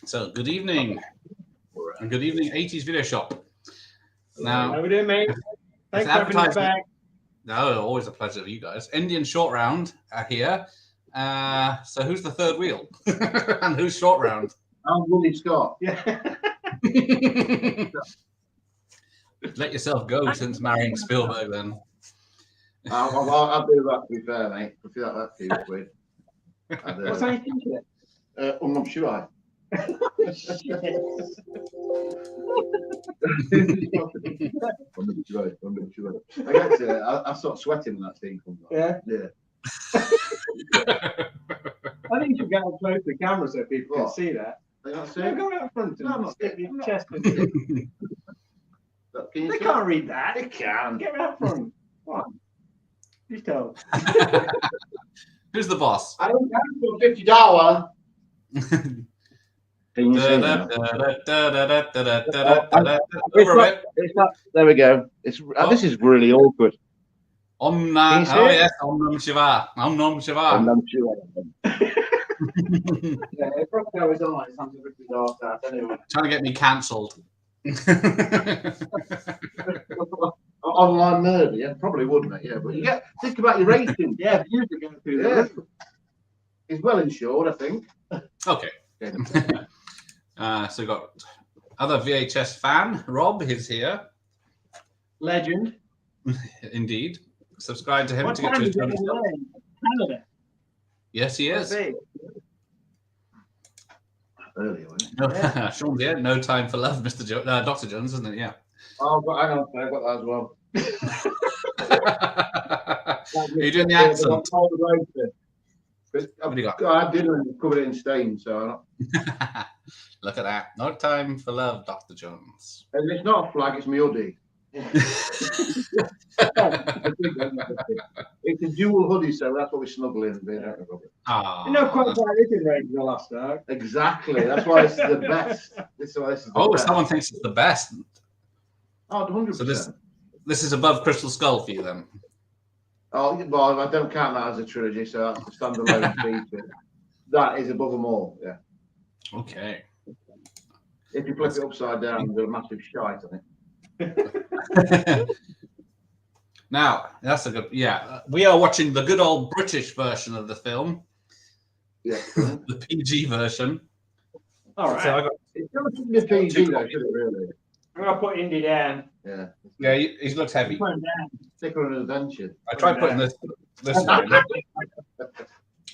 So, good evening. And good evening, 80's Video Shop. Now, how we doing, mate? Thanks for having us back. No, always a pleasure for you guys. Indian Short Round are here. So, who's the third wheel? And who's Short Round? I'm Willie Scott. Yeah. Let yourself go since marrying Spielberg, then. I'll do that, to be fair, mate. I feel like that feels weird. What's that you think I'm not sure. I'm not sure. I start sweating when that scene comes on. Yeah? Yeah. I think you should get up close to the camera so people can see that. Can Go out front and not stick your chest in. you They see? can't read that. They can. Get out front. Come on. Just tell. Who's the boss? I don't have $50. Can you see that? It's not. There we go. This is really awkward. Om Can you see it? yes, Om Nam Shiva. Om Nam Shiva. Yeah, it probably goes on like something with the dark that anyway. Trying to get me cancelled. Online murder, yeah, probably would, mate. Yeah, but you think about your ratings. Yeah, the views are going through Yeah. the He's well insured, I think. Okay. So we've got other VHS fan, Rob is here. legend. Indeed. Subscribe to him What to get time to is his it in Canada? Yes, he is. What's it? Earlier, wasn't it? No, Sean's here. No time for love, Mr. Dr. Jones, isn't it? Yeah. Oh, but hang on, I've got that as well. Are you doing the accent? But What do you got? I didn't cover it in stain, so Look at that. No time for love, Dr. Jones. and it's not a flag, it's my hoodie. It's a dual hoodie, so that's what we snuggle in. Ah, You know, quite like this in Range the last night. Exactly. That's why it's the best. This is why this is the oh, best. someone thinks it's the best. Oh, 100%. So this is above Crystal Skull for you then. Oh, well, I don't count that as a trilogy, so that's a standalone feature. That is above them all, yeah. Okay. If you flip it upside down, there's a massive shite on it. Now, that's a good, yeah. We are watching the good old British version of the film, Yeah. the PG version. All right. So I got, It's not the PG, though, should it really? I'm going to put Indy down. Yeah. yeah, he looks heavy. Put him down. Sticker and adventure. I tried putting this one in,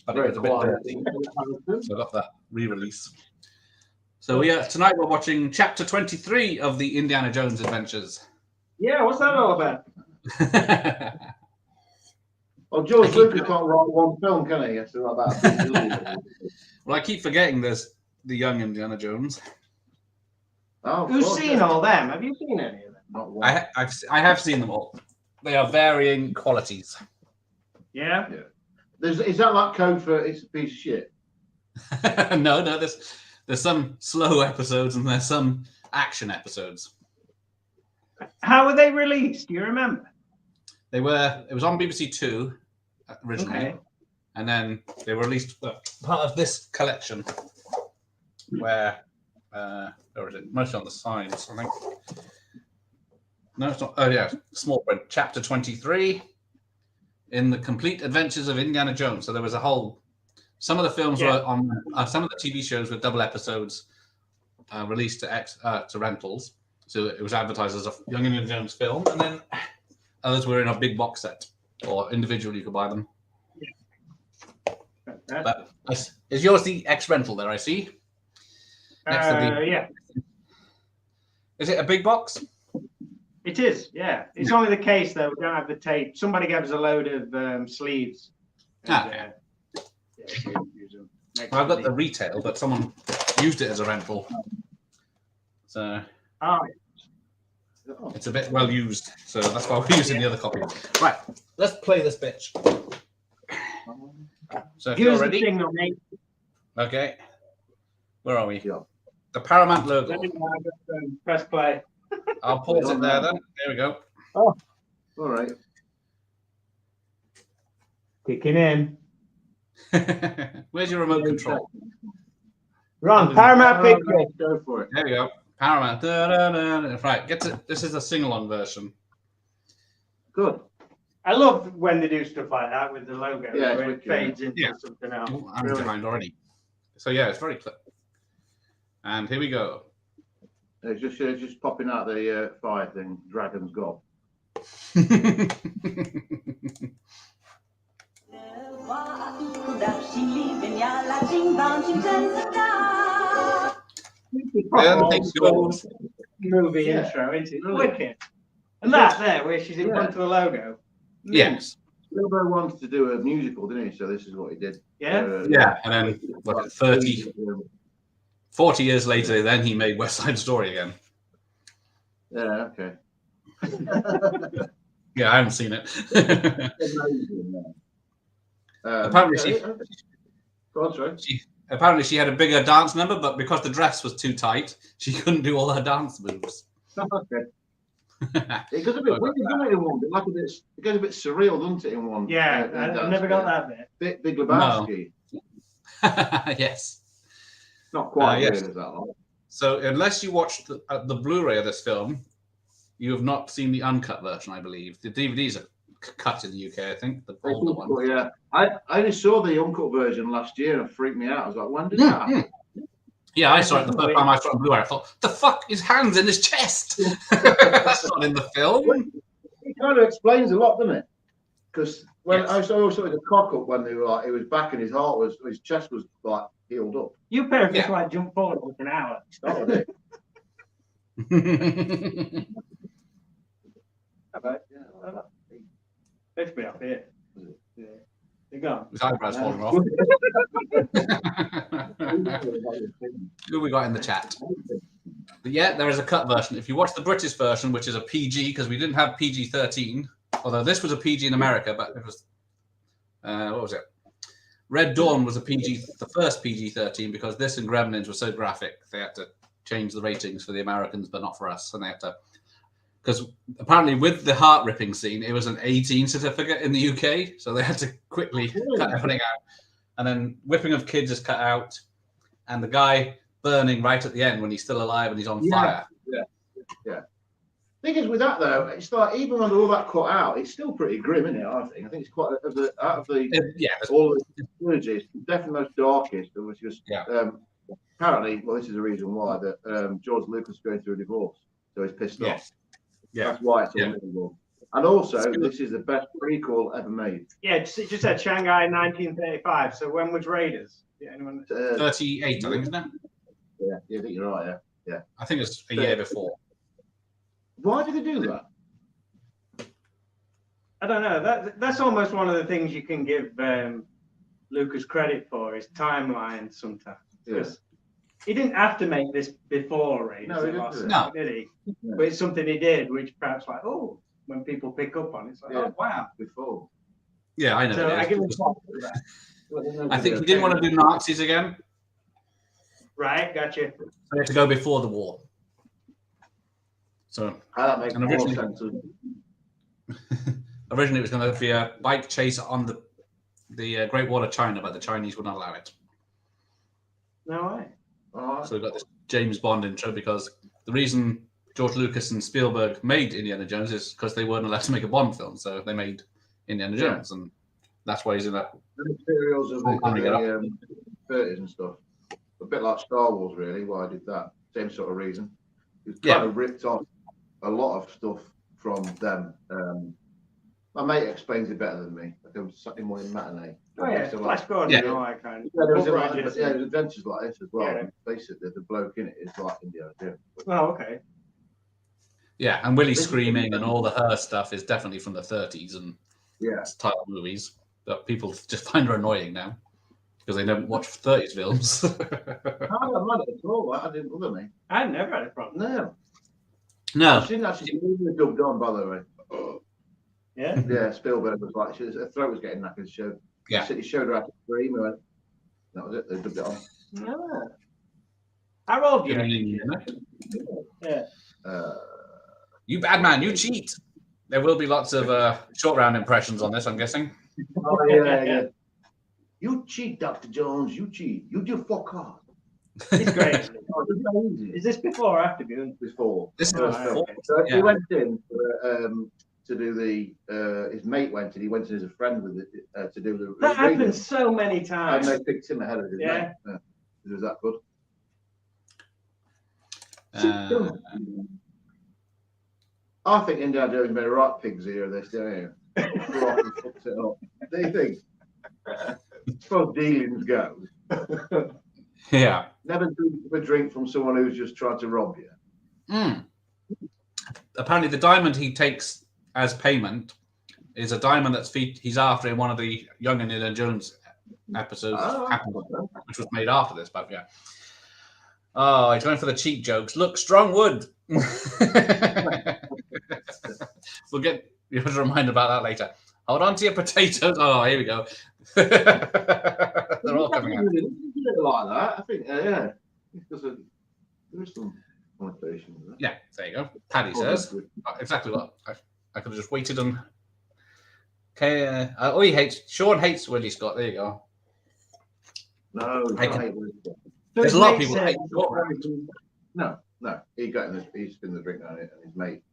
but it was a bit dirty. So I got that re-release. So tonight we're watching Chapter 23 of the Indiana Jones Adventures. Yeah, what's that all about? Well, George Lucas can't write one film, can he? So like that. Well, I keep forgetting there's the young Indiana Jones. Oh, Who's God, seen yeah. all them? Have you seen any of them? Not one. I have seen them all. They are varying qualities. Yeah. Is that like code for it's a piece of shit? no, there's some slow episodes and there's some action episodes. How were they released? Do you remember? It was on BBC Two originally, Okay. and then they were released part of this collection where or is it mostly on the sides, I think. No, it's not. Oh yeah, small print. Chapter 23 in the Complete Adventures of Indiana Jones. So there was a whole. Some of the films were on. Some of the TV shows were double episodes released to rentals. So it was advertised as a Young Indiana Jones film, and then others were in a big box set, or individually you could buy them. But is yours the X rental there? I see. Next to Yeah, is it a big box? it is. Yeah, it's only the case though. We don't have the tape. Somebody gave us a load of sleeves. Okay. Well, I've got the retail, but someone used it as a rental, so it's a bit well used. So that's why we're using the other copy. Right, let's play this bitch. So if you're ready, signal, mate. okay. Where are we? Yeah. The Paramount logo. Let me know, press play. I'll pause it there then. There we go. Oh, all right. Kicking in. Where's your remote control? Ron, Paramount Pictures. Go for it. There we go. Paramount. Da-da-da. Right, this is a sing-along version. Good. I love when they do stuff like that with the logo, Yeah, it's where it wicked. fades into Yeah. something else. Oh, I'm Brilliant. behind already. So yeah, it's very clear. And here we go. It's just popping out the fire thing. Dragon's Gob. Well, things go. Movie Yeah. intro, isn't it? Brilliant. Wicked. And that there, where she's in front of the logo. Yes. Spielberg wanted to do a musical, didn't he? So this is what he did. Yeah. Yeah, and then what, 40 years later, then he made West Side Story again. Yeah. Okay. Yeah, I haven't seen it. Apparently apparently she had a bigger dance number, but because the dress was too tight, she couldn't do all her dance moves. Okay. It goes a bit weird, doesn't it, in one bit? Like it goes a bit surreal, doesn't it, in one? Yeah, I never got that bit. Big Lebowski. Yes. Not quite yes. as weird as that. Like. So unless you watched the Blu-ray of this film, you have not seen the uncut version, I believe. The DVDs are cut in the UK, I think. The older one. Yeah, I only saw the uncut version last year and it freaked me out. I was like, when did that happen? Yeah, I saw it the first time I saw it on Blu-ray. I thought, the fuck, his hand's in his chest. That's not in the film. It kind of explains a lot, doesn't it? Because when Yes. I saw the cock up when they were like, it was back and his chest was like healed up. You pair of just like jump forward with an hour. That was it. Let's be up here. Yeah. You go. His eyebrows falling off. Who we got in the chat? But yeah, there is a cut version. If you watch the British version, which is a PG, because we didn't have PG-13, although this was a PG in America, but it was, what was it? Red Dawn was a PG, the first PG-13, because this and Gremlins were so graphic, they had to change the ratings for the Americans, but not for us. And they had to, because apparently with the heart ripping scene, it was an 18 certificate in the UK, so they had to quickly cut everything out. And then whipping of kids is cut out, and the guy burning right at the end when he's still alive and he's on fire. Yeah. Thing is with that though, it's like even when all that cut out, it's still pretty grim, isn't it? I think it's quite out of the all the trilogies, definitely most darkest. It was just apparently, well, this is the reason why that George Lucas is going through a divorce, so he's pissed off. Yeah, that's why it's unbelievable. And also, this is the best prequel ever made. Yeah, it just said Shanghai 1935. So when was Raiders? Yeah, anyone? 38, I think, isn't it? Yeah, I think you're right. Yeah. I think it's a year before. Why did they do that? I don't know. That's almost one of the things you can give Lucas credit for is timelines sometimes. Yes. He didn't have to make this before Raiders. No, he didn't. No, did he? Yeah. But it's something he did, which perhaps like, oh, when people pick up on it, it's like, oh, wow. Before. Yeah, I know. So I give him props for that. I think he didn't want to do Nazis again. Right, gotcha. So he had to go before the war. So that makes more sense. Originally, it was going to be a bike chase on the Great Wall of China, but the Chinese would not allow it. No way. So we got this James Bond intro because the reason George Lucas and Spielberg made Indiana Jones is because they weren't allowed to make a Bond film, so they made Indiana Jones, and that's why he's in that. The materials of the 30s and stuff. A bit like Star Wars, really, why I did that. Same sort of reason. It kind of ripped off a lot of stuff from them. My mate explains it better than me. Like I was sat in one in matinee. Oh, yeah, Flash Gordon. Yeah, there was adventures like this as well. Yeah. Basically, the bloke in it is like Indiana Jones. Oh, okay. Yeah, and Willie screaming and all the her stuff is definitely from the 30s and type of movies that people just find are annoying now because they don't watch 30s films. I don't mind it at all. I didn't bother me. I never had a problem. No. She didn't actually really dubbed on, by the way. Yeah? Yeah, Spielberg was like, her throat was getting knackered. He showed her how to scream. And went, that was it. They dubbed it on. No. How old are you? Yeah. You bad man, you cheat. There will be lots of short round impressions on this, I'm guessing. Oh, yeah. You cheat, Dr. Jones. You cheat. You do fuck off. It's great. Oh, Is this before or after Goon? Before. This is before. before. So Yeah. he went in to do the. His mate went in. He went in as a friend with it to do the. That reading. happens so many And times. they picked him ahead of his mate. Yeah. It was that good. I think Indiana Jones made a right pig's ear of this, don't you? Fucked it up. Do you think? As far as dealings go. Yeah. Never drink a drink from someone who's just tried to rob you. Apparently, the diamond he takes as payment is a diamond that's he's after in one of the Young Indiana Jones episodes, which was made after this. But yeah. Oh, he's going for the cheap jokes. Look, strong wood. We'll get you a reminder about that later. Hold on to your potatoes. Oh, here we go. They're all coming out. Like that, I think. Yeah, because there is some connotation. Yeah, there you go. Paddy says exactly what I could have just waited on. Okay. He hates. Sean hates Willie Scott. There you go. No, I hate Willie Scott. There's a lot of people that hate Scott. No. He's been the drink on it, and his mate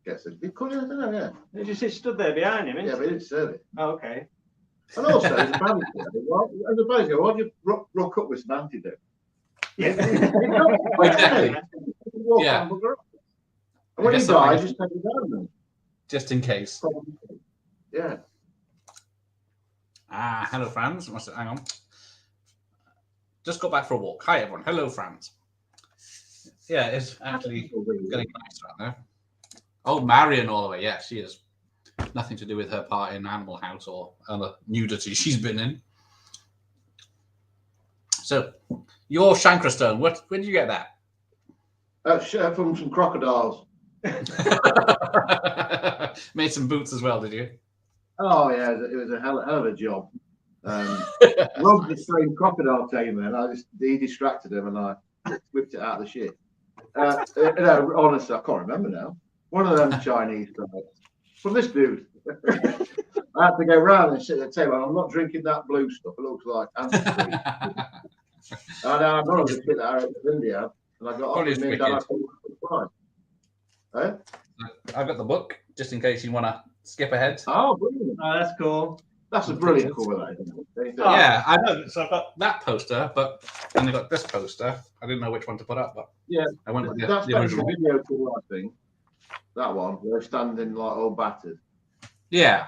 gets it. Because I don't know, yeah. They just stood there behind him, Yeah, but he didn't serve it. Oh, okay. And also, as a bad guy, why do you rock up with some antidote? Yeah. Exactly. Yeah. And when he dies, just take it down. Just in case. Yeah. Hello, Franz. Hang on. Just got back for a walk. Hi, everyone. Hello, Franz. Yeah, it's actually getting nice right now. Oh, Marion all the way. Yeah, she is. Nothing to do with her part in Animal House or other nudity she's been in. So, your Shankrastone, where did you get that? From some crocodiles. Made some boots as well, did you? Oh, yeah, it was a hell of a job. Rob the same crocodile tamer, and he distracted him, and I whipped it out of the shit. No, honestly, I can't remember now. One of them Chinese guys. From this dude. I had to go round and sit at the table. I'm not drinking that blue stuff. It looks like antifreeze. And I'm not going to get that out of India. And I got off with me and I thought, I've got the book, just in case you want to skip ahead. Oh, brilliant. Oh, that's cool. That's a brilliant cover, that, isn't it? Yeah, I know. So I've got that poster, but then I got this poster. I didn't know which one to put up, but yeah, I went with that's the original video cover, I think. That one, they're standing like all battered. Yeah,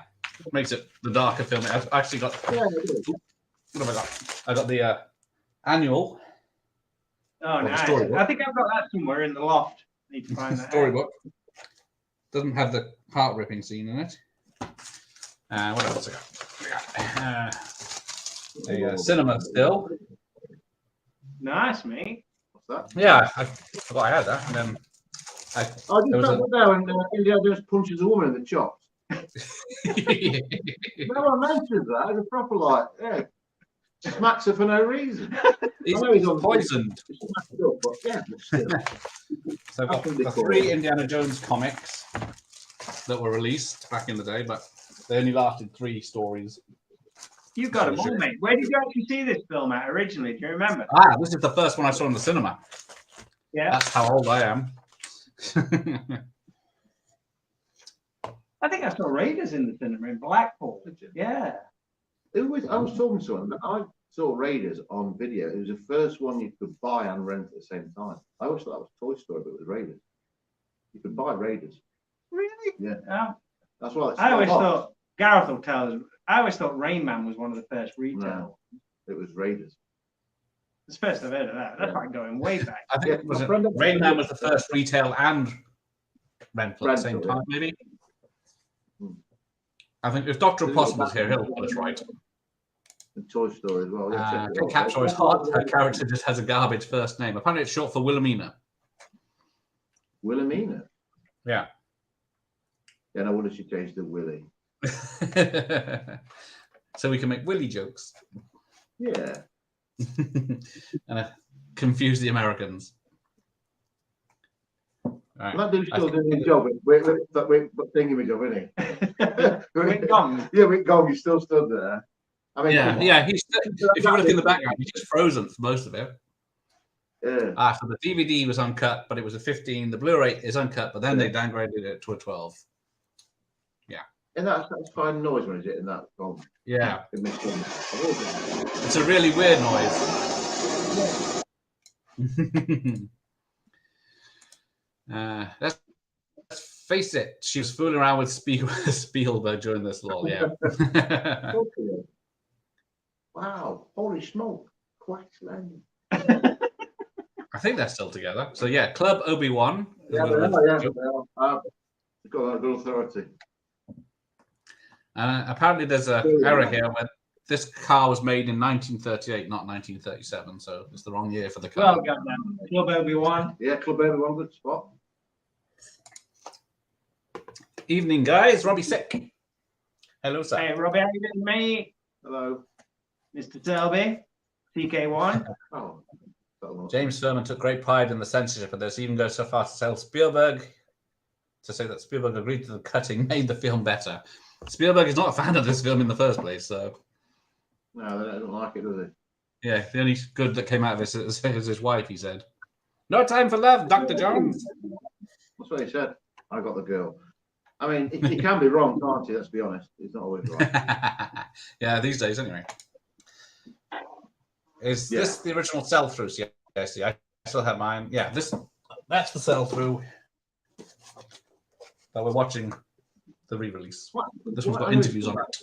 makes it the darker film. I've actually got. Yeah, what have I got? I got the annual. Oh, nice. I think I've got that somewhere in the loft. Need to find that storybook. Doesn't have the heart ripping scene in it. What else I got? A cinema still. Nice, mate. What's that? Yeah, I forgot I had that. And then I just found there when Indiana Jones punches a woman in the chops. No one mentions that. It's a proper smacks her for no reason. He's poisoned. Up, but yeah, so I've got the 3 Indiana Jones comics that were released back in the day, but they only lasted 3 stories. You got them all, mate. Where did you actually see this film at originally? Do you remember? This is the first one I saw in the cinema. Yeah. That's how old I am. I think I saw Raiders in the cinema in Blackpool. Yeah. I was talking to someone. I saw Raiders on video. It was the first one you could buy and rent at the same time. I always thought that was Toy Story, but it was Raiders. You could buy Raiders. Really? Yeah. That's why I always thought Gareth will tell us. I always thought Rain Man was one of the first retail. No, it was Raiders. It's the first I've heard of that. That's like going way back. I think Rain Man was the first retail and rental at the same time, maybe. I think if Dr. Possum was here, he'll put us right. And Toy Story as well. Yeah, capture his heart. Her character just has a garbage first name. Apparently, it's short for Wilhelmina. Wilhelmina? Yeah. Yeah, no wonder she changed to Willie. So we can make Willie jokes. Yeah. And confuse the Americans. Right. That dude's still doing his job. We're thinking we go, isn't he? With Gong. Yeah, with Gong, he still stood there. I mean, come on. He's if you look in the background, he's just frozen for most of it. Yeah. So the DVD was uncut, but it was a 15. The Blu-ray is uncut, but then they downgraded it to a 12. Yeah. And that's fine noise when is it in that film? Yeah. It's It's a really weird noise. Let's face it, she was fooling around with Spielberg during this lol, yeah. Wow, holy smoke. Quite splendid. I think they're still together. So yeah, Club Obi-Wan. Yeah, they are. They've got that good authority. Apparently there's an error here where this car was made in 1938, not 1937, so it's the wrong year for the car. Well, goddamn. Club Obi-Wan. Yeah, Club Obi-Wan, good spot. Evening, guys. Robbie Sick. Hello, sir. Hey, Robbie, how you doing, mate? Hello. Mr. Selby, TK1. Oh. James Furman took great pride in the censorship of this, even goes so far to tell Spielberg to say that Spielberg agreed to the cutting made the film better. Spielberg is not a fan of this film in the first place, so. No, they don't like it, do they? Yeah, the only good that came out of this is his wife, he said. No time for love, Dr. Jones. That's what he said. I got the girl. I mean, he can be wrong, can't he? Let's be honest. He's not always right. Yeah, these days, anyway. Is this the original sell-through? See, I see. I still have mine. Yeah, that's the sell-through. But we're watching the re-release. This one's got interviews on it.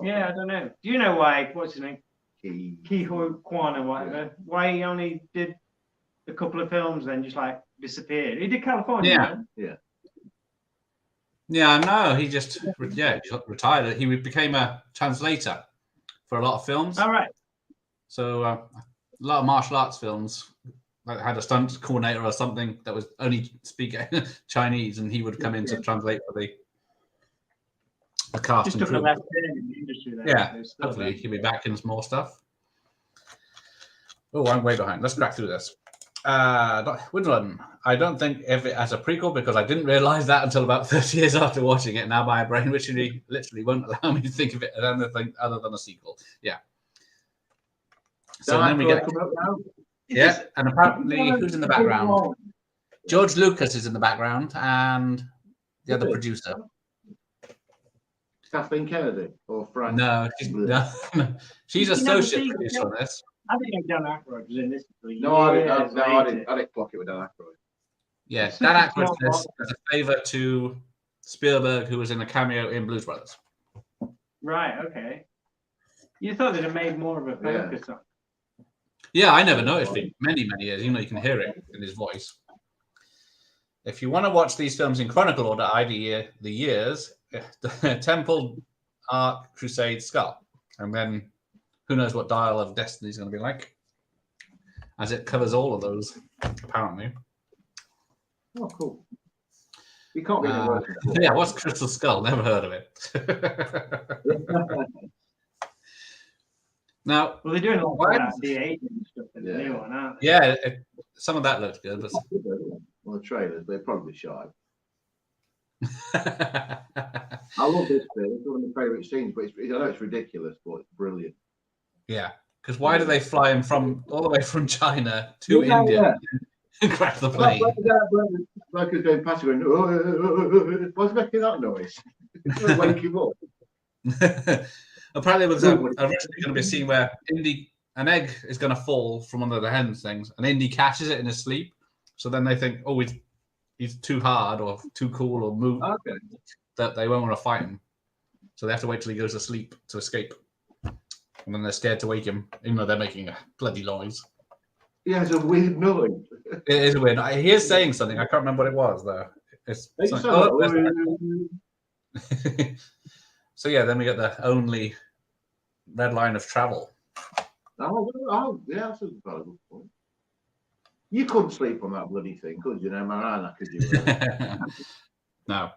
Yeah, I don't know. Do you know why? What's his name? Kiho Kwan or whatever. Why he only did a couple of films, then just like disappeared. He did California. Yeah. Right? Yeah. Yeah, no, he just retired. He became a translator for a lot of films. All right. So a lot of martial arts films like had a stunt coordinator or something that was only speak Chinese, and he would come in to translate for the cast Just and took a crew. left turn in the industry there. Yeah, hopefully he'll be back in some more stuff. Oh, I'm way behind. Let's crack through this. Windrun. I don't think of it as a prequel because I didn't realize that until about 30 years after watching it. Now my brain literally won't allow me to think of it as anything other than a sequel. Yeah. So then we get. Yeah, and apparently, who's in the background? George Lucas is in the background, and the other producer. Kathleen Kennedy or Frank? No, she's associate producer on this. I think Dan Aykroyd was in this. No, I didn't clock it with Dan Aykroyd. Yeah, Dan Aykroyd as a favour to Spielberg, who was in a cameo in Blues Brothers. Right. Okay. You thought they'd have made more of a focus on. Yeah, I never noticed it. Many years. You can hear it in his voice. If you want to watch these films in chronicle order, i.e. the years, the Temple, Ark, Crusade, Skull, and then who knows what Dial of Destiny is going to be like, as it covers all of those, apparently. Oh, cool. You can't be yeah, what's Crystal Skull? Never heard of it. Now, well, they're doing a lot of that D8 and stuff in the new one, aren't they? Yeah, some of that looks good. But... Well, the trailers, they're probably shy. I love this bit. It's one of my favourite scenes, but I know it's ridiculous, but it's brilliant. Yeah, because why do they fly him all the way from China to India and crash the plane? Like he's going past, going, oh, what's making that noise? Wake him up. Apparently, there was originally going to be a scene where an egg is going to fall from one of the hens things, and Indy catches it in his sleep. So then they think, oh, he's too hard or too cool or move that they won't want to fight him. So they have to wait till he goes to sleep to escape. And then they're scared to wake him, even though they're making a bloody noise. Yeah, it's a weird noise. It is weird. He is saying something. I can't remember what it was, though. So yeah, then we get the only red line of travel. Oh yeah, that's a very good point. You couldn't sleep on that bloody thing, could you? No, man, could you? No.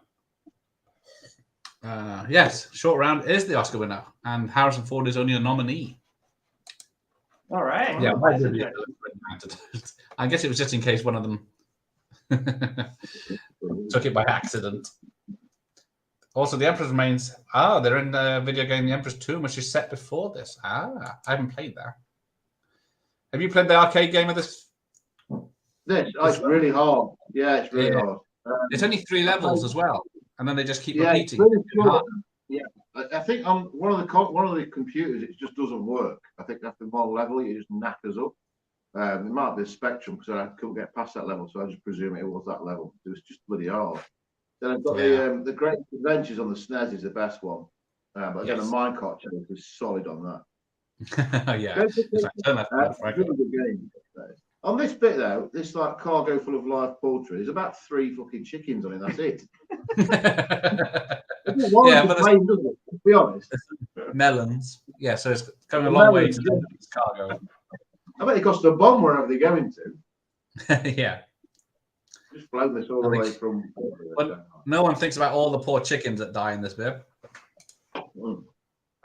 Yes, Short Round is the Oscar winner, and Harrison Ford is only a nominee. All right. Yeah, I guess it was just in case one of them took it by accident. Also, the Emperor's Remains. Ah, they're in the video game The Emperor's Tomb, which is set before this. Ah, I haven't played that. Have you played the arcade game of this? It's really hard. Yeah, it's really hard. It's only 3 levels as well, and then they just keep Yeah, repeating. it's really cool. Yeah, I think on one of the computers it just doesn't work. I think after one level it just knackers up. It might be a Spectrum because I couldn't get past that level, so I just presume it was that level. It was just bloody hard. Then I've got the Great Adventures on the SNES is the best one, but again the Minecart challenge is solid on that. Yeah, really good game. On this bit though, this like cargo full of live poultry, there's about 3 fucking chickens on it. That's it. Yeah, but plane, doesn't it? To be honest. Melons. Yeah, so it's going a long way to this cargo. I bet it costs a bomb wherever they're going to. Yeah. Just blown this all the way from. But no one thinks about all the poor chickens that die in this bit.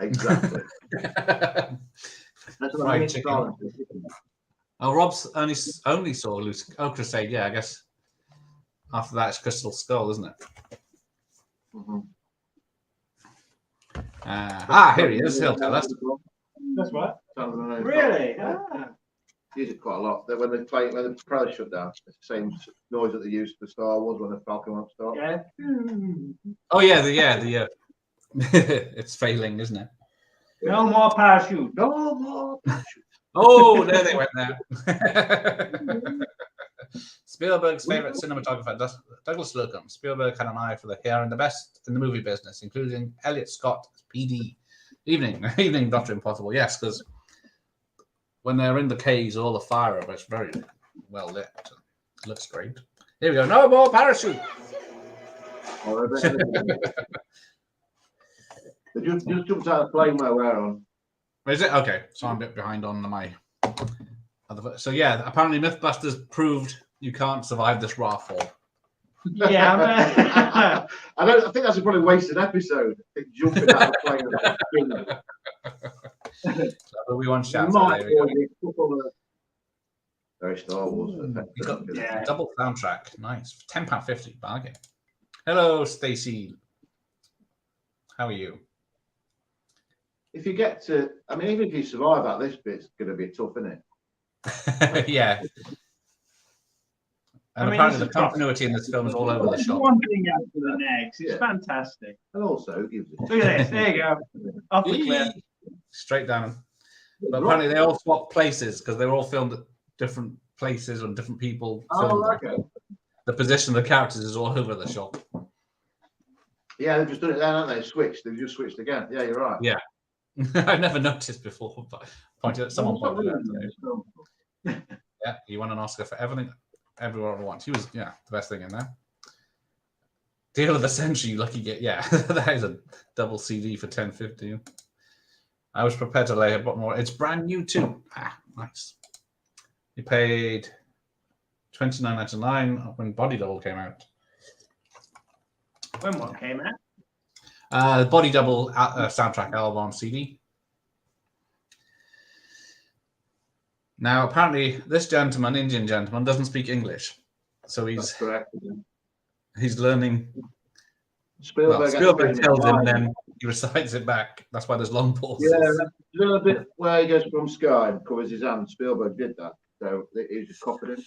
Exactly. That's Fried chicken. Oh, Rob's only saw Loose Crusade. Yeah, I guess after that it's Crystal Skull, isn't it? Here he is. He'll tell us. That's right. Really? Use it quite a lot. When the propeller shut down, it's the same noise that they used for Star Wars when the Falcon won't start. Yeah. Oh yeah, it's failing, isn't it? No more parachute. No more parachute. Oh, there they went there. Spielberg's favorite cinematographer, Douglas Slocum. Spielberg had an eye for the hair and the best in the movie business, including Elliot Scott, PD. Evening, Dr. Impossible. Yes, because when they're in the caves, all the fire up, it's very well lit. It looks great. Here we go. No more parachute. They just jumped out of the plane where we're on. Is it? Okay, so I'm a bit behind on my other. So yeah, apparently Mythbusters proved you can't survive this raw fall. Yeah, I think that's a probably wasted episode. Jumping out of the plane. So we want shout. Very Star Wars. Double soundtrack, nice. £10.50 bargain. Hello, Stacey. How are you? If you get to, I mean, even if you survive out this bit, it's going to be tough, isn't it? Yeah. And apparently the continuity in this film is all over the shop. One thing after the next. It's fantastic. And also, it gives look at this. There you go. Off the cliff. Straight down. But apparently they all swap places because they were all filmed at different places and different people. Oh, okay. The position of the characters is all over the shop. Yeah, they've just done it then, haven't they? Switched. They've just switched again. Yeah, you're right. Yeah. I never noticed before, but someone pointed out. Yeah, he won an Oscar for everything everyone wants. He was, the best thing in there. Deal of the century, lucky get. Yeah, that is a double CD for $10.50. I was prepared to lay a bit more. It's brand new too. Nice. You paid $29.99 when Body Double came out. When what came out? The Body Double soundtrack album on CD. Now, apparently, this gentleman, Indian gentleman, doesn't speak English, so he's learning. Spielberg tells him, then he recites it back. That's why there's long pauses. Yeah, that's a little bit where he goes from Sky and covers his hand. Spielberg did that, so he just copied him.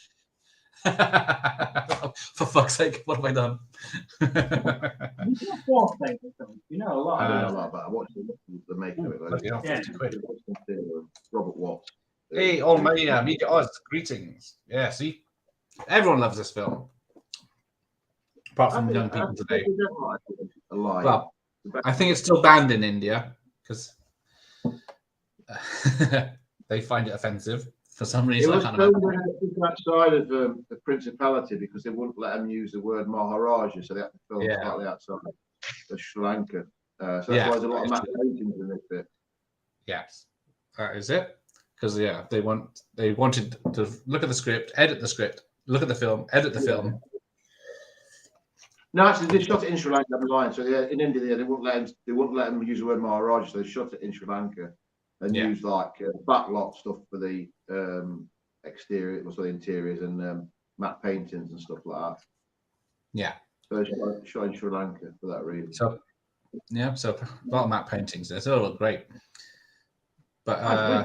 For fuck's sake, what have I done? You know a lot. I don't know a lot about it. I watched the making of it. Robert Watts. Hey, all my media odds, greetings. Yeah, see, everyone loves this film, apart from young people today. Well, I think it's still banned in India because they find it offensive for some reason. It was filmed outside of the Principality because they wouldn't let them use the word Maharaja, so they had to film slightly outside of Sri Lanka. So that's why there's a lot of map paintings in this bit. Yes, that is it. Because they wanted to look at the script, edit the script, look at the film, edit the film. No, actually, they shot it in Sri Lanka. I'm lying. So in India, they wouldn't let them use the word Maharaja. So they shot it in Sri Lanka and used like backlot stuff for the exterior, also the interiors and matte paintings and stuff like that. Yeah. So they shot in Sri Lanka for that reason. So Yeah, so a lot of matte paintings there. So it look great. But I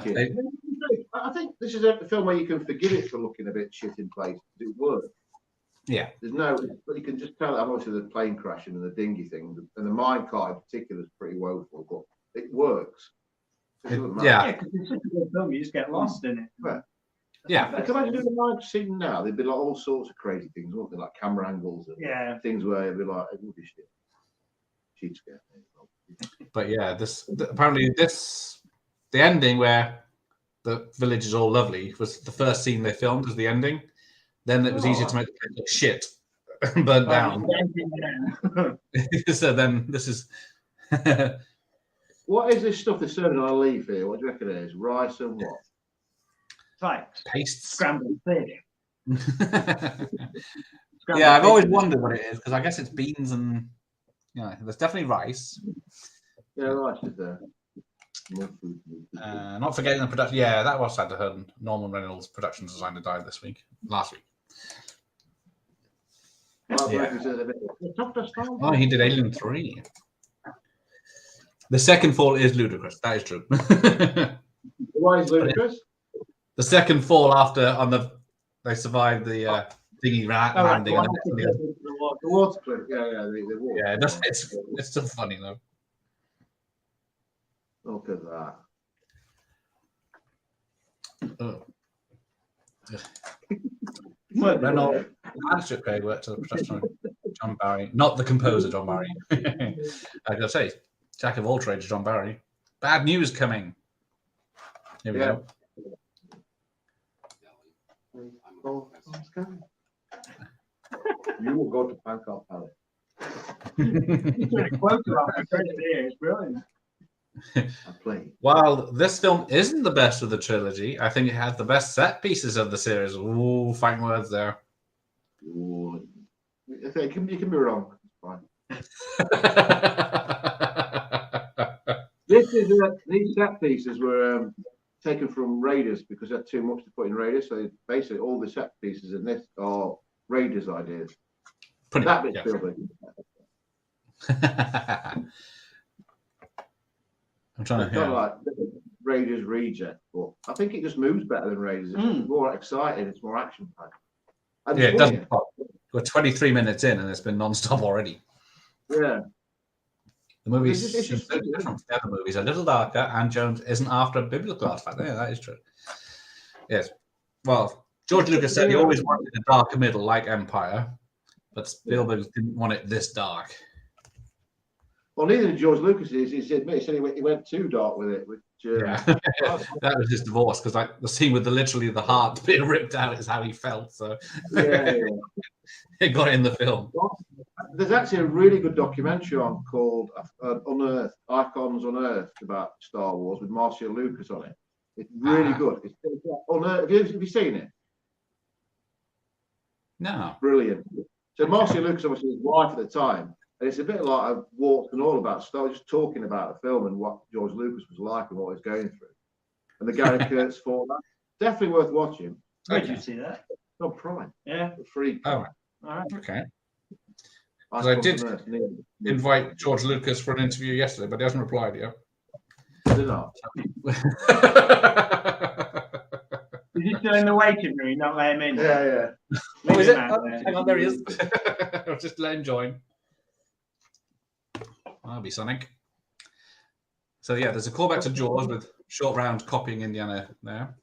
think this is a film where you can forgive it for looking a bit shit in places. It works. Yeah. There's no, but you can just tell that obviously the plane crashing and the dinghy thing and the mine car in particular is pretty woeful, but it works. Yeah, because it's such a good film, you just get lost in it. Yeah. Can I do the live scene now? There'd be like all sorts of crazy things, wouldn't there? Like camera angles and things where it'd be like, it would be shit. She'd scare me. But yeah, apparently the ending where the village is all lovely was the first scene they filmed as the ending. Then it was easier to make the place look shit and burnt down. So then this is. What is this stuff they're serving on a leaf here? What do you reckon it is? Rice and what? It's like paste. Scrambled fish. Yeah, I've always wondered what it is because I guess it's beans and there's definitely rice. Yeah, rice is there. Not forgetting the production. Yeah, that was sad to hear. Norman Reynolds, production designer, died last week. Oh, he did Alien 3. The second fall is ludicrous. That is true. Why is ludicrous? The second fall after they survived the dinghy landing. The water cliff. Yeah, yeah. It's still funny though. Look at that. Oh. Reynolds and Strip Craig worked to the production of John Barry, not the composer John Barry. I gotta say, jack of all trades, John Barry. Bad news coming. Here we go. You will go to Pancake Palace. It's brilliant. While this film isn't the best of the trilogy, I think it has the best set pieces of the series. Ooh, fighting words there. Ooh. You can be wrong. It's fine. These set pieces were taken from Raiders because they had too much to put in Raiders. So basically, all the set pieces in this are Raiders ideas. That bit's building. I'm trying to hear. Kind of like Raiders reject, but I think it just moves better than Raiders. It's more exciting. It's more action packed. Yeah, it doesn't stop. We're 23 minutes in and it's been non-stop already. Yeah. The movie's different from the other movies, a little darker, and Jones isn't after a biblical artifact. Yeah, that is true. Yes. Well, George Lucas said he always wanted a darker middle like Empire, but Spielberg didn't want it this dark. Well, neither did George Lucas. He said he went too dark with it. Which, that was his divorce because like the scene with the heart being ripped out is how he felt. So it got in the film. There's actually a really good documentary called Unearthed, Icons Unearthed about Star Wars with Marcia Lucas on it. It's really good. It's Unearthed. Have you seen it? No. Brilliant. So Marcia Lucas obviously was wife at the time. And it's a bit like a walk and all about Star Wars, just talking about the film and what George Lucas was like and what he was going through. And the Gary Kurtz format. Definitely worth watching. Where did you see that? On Prime. Yeah. Free. Oh, all right. Okay. Because I did invite George Lucas for an interview yesterday, but he hasn't replied yet. Did not. Is he still in the waiting room? Not let him in? Yeah. Oh, is it? Hang on, there he is. I'll just let him join. That'll be something. So yeah, there's a callback to Jaws with Short Round copying Indiana there.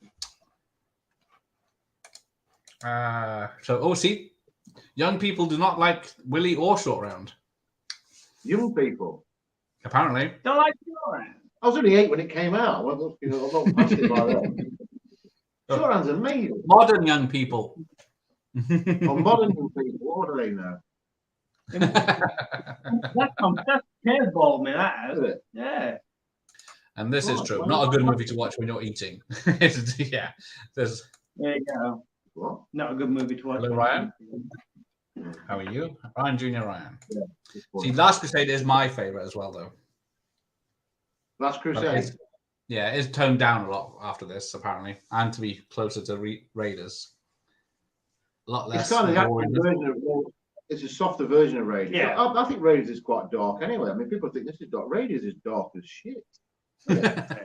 See, young people do not like Willie or Short Round. Young people? Apparently. Don't like Short Round? I was only 8 when it came out. I'm not past it by then. Short Round's amazing. Modern young people. Modern young people, what do they know? That's curveball me, that has. Is it? Yeah. And this is true. Not a good movie to watch when you're eating. Yeah. There you go. What? Not a good movie to watch. Hello, Ryan. How are you? Ryan Jr. Ryan. Yeah, see, Last Crusade is my favourite as well, though. Last Crusade? It is toned down a lot after this, apparently. And to be closer to Raiders. A lot less. It's kind of the action version of it's a softer version of Raiders. Yeah. I think Raiders is quite dark anyway. I mean, people think this is dark. Raiders is dark as shit. Yeah.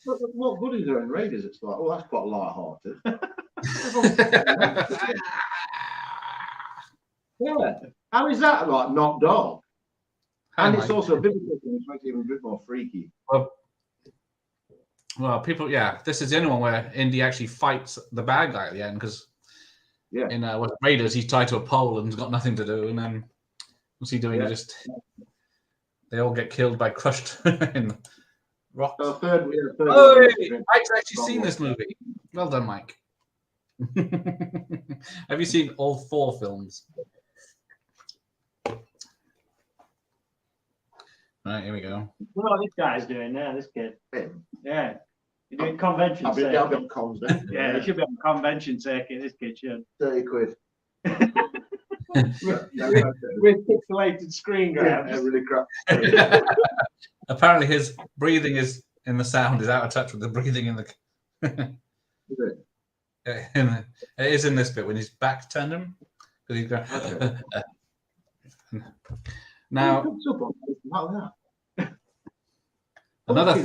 What good is there in Raiders? It's like, oh, that's quite light-hearted. Yeah. How is that like not dark? And it's also a biblical thing, which makes it even a bit more freaky. Well, people, yeah, this is the only one where Indy actually fights the bad guy at the end because in Raiders, he's tied to a pole and has got nothing to do. And then what's he doing? Yeah. They all get killed by crushed in rocks. Mike's actually seen this movie. Well done, Mike. Have you seen all 4 films? Right, here we go. What this guy's doing now, this kid. Yeah. You're doing convention circuit. I'll be on comms then. Yeah, he should be on convention circuit, this kid should. 30 quid. With pixelated screen grabs. Yeah, really crap. Apparently his breathing is in the sound is out of touch with the breathing in the Is it? it is in this bit when his back turned him. Because he's going now another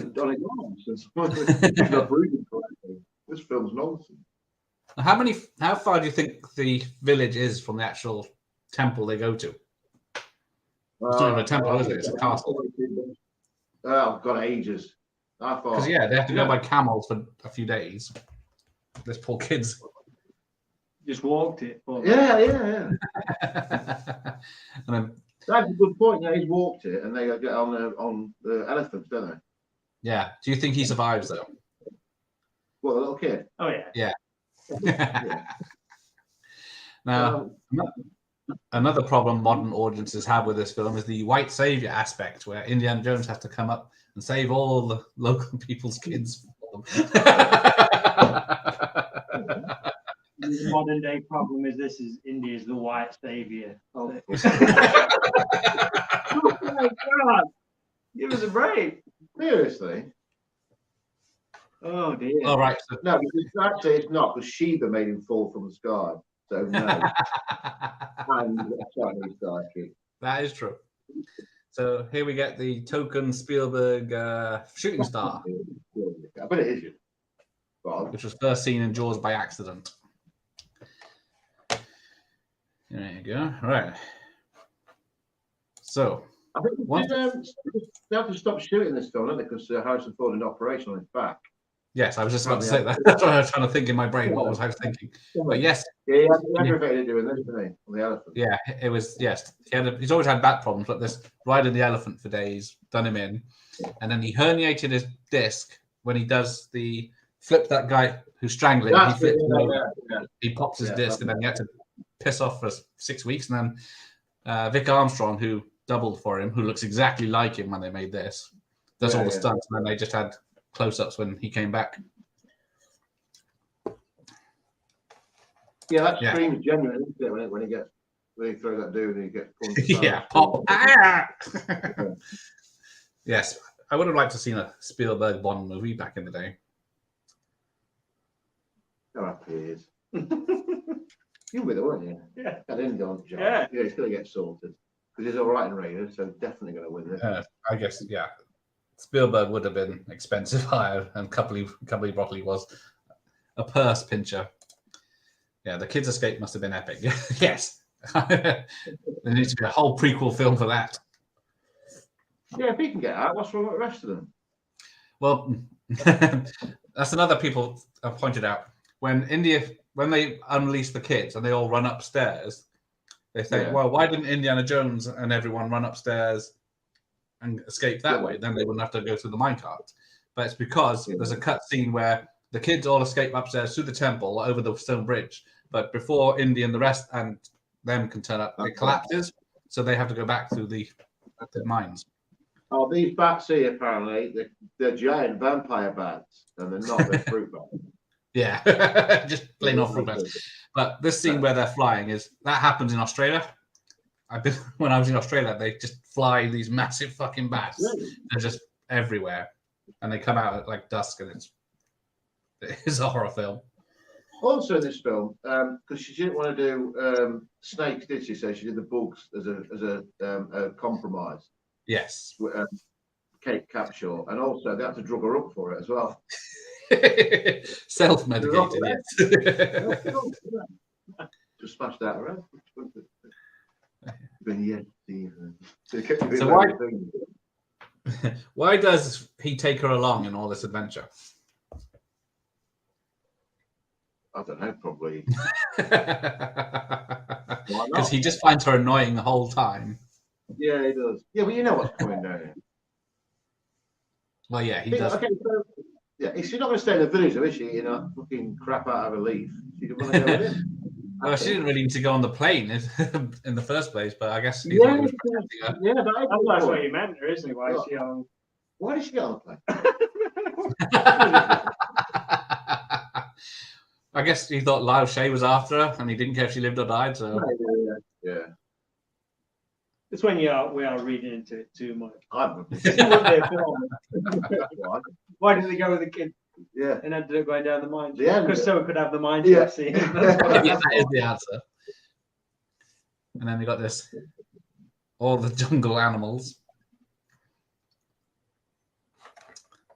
this film's nonsense. How far do you think the village is from the actual temple they go to? It's not even a temple, is it? It's a castle. Oh, God, ages. How far? Because they have to go by camels for a few days. These poor kids. Just walked it. Yeah. And then, that's a good point. Yeah, he's walked it, and they get on the elephants, don't they? Yeah. Do you think he survives though? What, the little kid? Oh yeah. Yeah. Now, another problem modern audiences have with this film is the white savior aspect, where Indiana Jones has to come up and save all the local people's kids. The modern day problem is India's the white savior. Oh my God! Give us a break. Seriously? Oh dear. All right. No, because actually it's not, because Sheba made him fall from the sky. So no. And Chinese psychic. That is true. So here we get the token Spielberg shooting star, but it is you. which was first seen in Jaws by accident. There you go. All right. So I think they have to stop shooting this film, don't they? Because Harrison Ford in operation on his back. Yes, I was just about to say that. That's what I was trying to think in my brain. What was I thinking? But yes. Yeah, he aggravated doing this, didn't he? On the elephant. Yeah, it was, yes. He's always had back problems, but this riding the elephant for days, done him in. And then he herniated his disc when he does the flip that guy who's strangling. He pops his disc and then he had to piss off for 6 weeks. And then Vic Armstrong, who doubled for him, who looks exactly like him when they made this, does all the stunts. And then they just had close-ups when he came back. Yeah, that scream's genuine, isn't it? When he throws that dude and he gets punched. Yeah, pop. Yes, I would have liked to have seen a Spielberg Bond movie back in the day. Oh, appears. You were there, weren't you? Yeah. That didn't go on job. Yeah. He's going to get sorted because he's all right in Raiders, so definitely going to win this. I guess, yeah. Spielberg would have been expensive hire, and Coupley Broccoli was a purse pincher. Yeah, the kids' escape must have been epic. Yes. There needs to be a whole prequel film for that. Yeah, if he can get out, what's wrong with the rest of them? Well, that's another people have pointed out. When they unleash the kids and they all run upstairs, they say, well, why didn't Indiana Jones and everyone run upstairs and escape that way? Then they wouldn't have to go through the minecart. But it's because there's a cut scene where the kids all escape upstairs through the temple over the stone bridge. But before Indy and the rest and them can turn up, it collapses. So they have to go back through the mines. Oh, these bats here, apparently, they're giant vampire bats, and they're not, they're fruit bats. Yeah, just plain off fruit bats. But this scene where they're flying that happens in Australia. When I was in Australia, they just fly these massive fucking bats. Really? They're just everywhere. And they come out at like dusk, and it's a horror film. Also in this film, because she didn't want to do snakes, did she? So she did the bugs as a compromise. Yes. Kate Capshaw, and also they had to drug her up for it as well. Self-medicated, yes. Just smashed out her head. So why does he take her along in all this adventure? I don't know, probably. Because he just finds her annoying the whole time. Yeah, he does. Yeah, but you know what's coming down. Well, yeah, he does. Okay, so yeah, she's not going to stay in the village, though, is she? You know, fucking crap out of a leaf. She didn't want to go with him. Well, she didn't really need to go on the plane in the first place, but I guess yeah, but that's what you meant, isn't it? Why is she on? Why did she get on the plane? I guess he thought Lyle Shay was after her, and he didn't care if she lived or died. So yeah. It's when we are reading into it too much. Why did they go with the kid? Yeah. And ended up going down the mine. Yeah. Because so could have the mine scene. Yeah, that is the answer. And then we got this, all the jungle animals.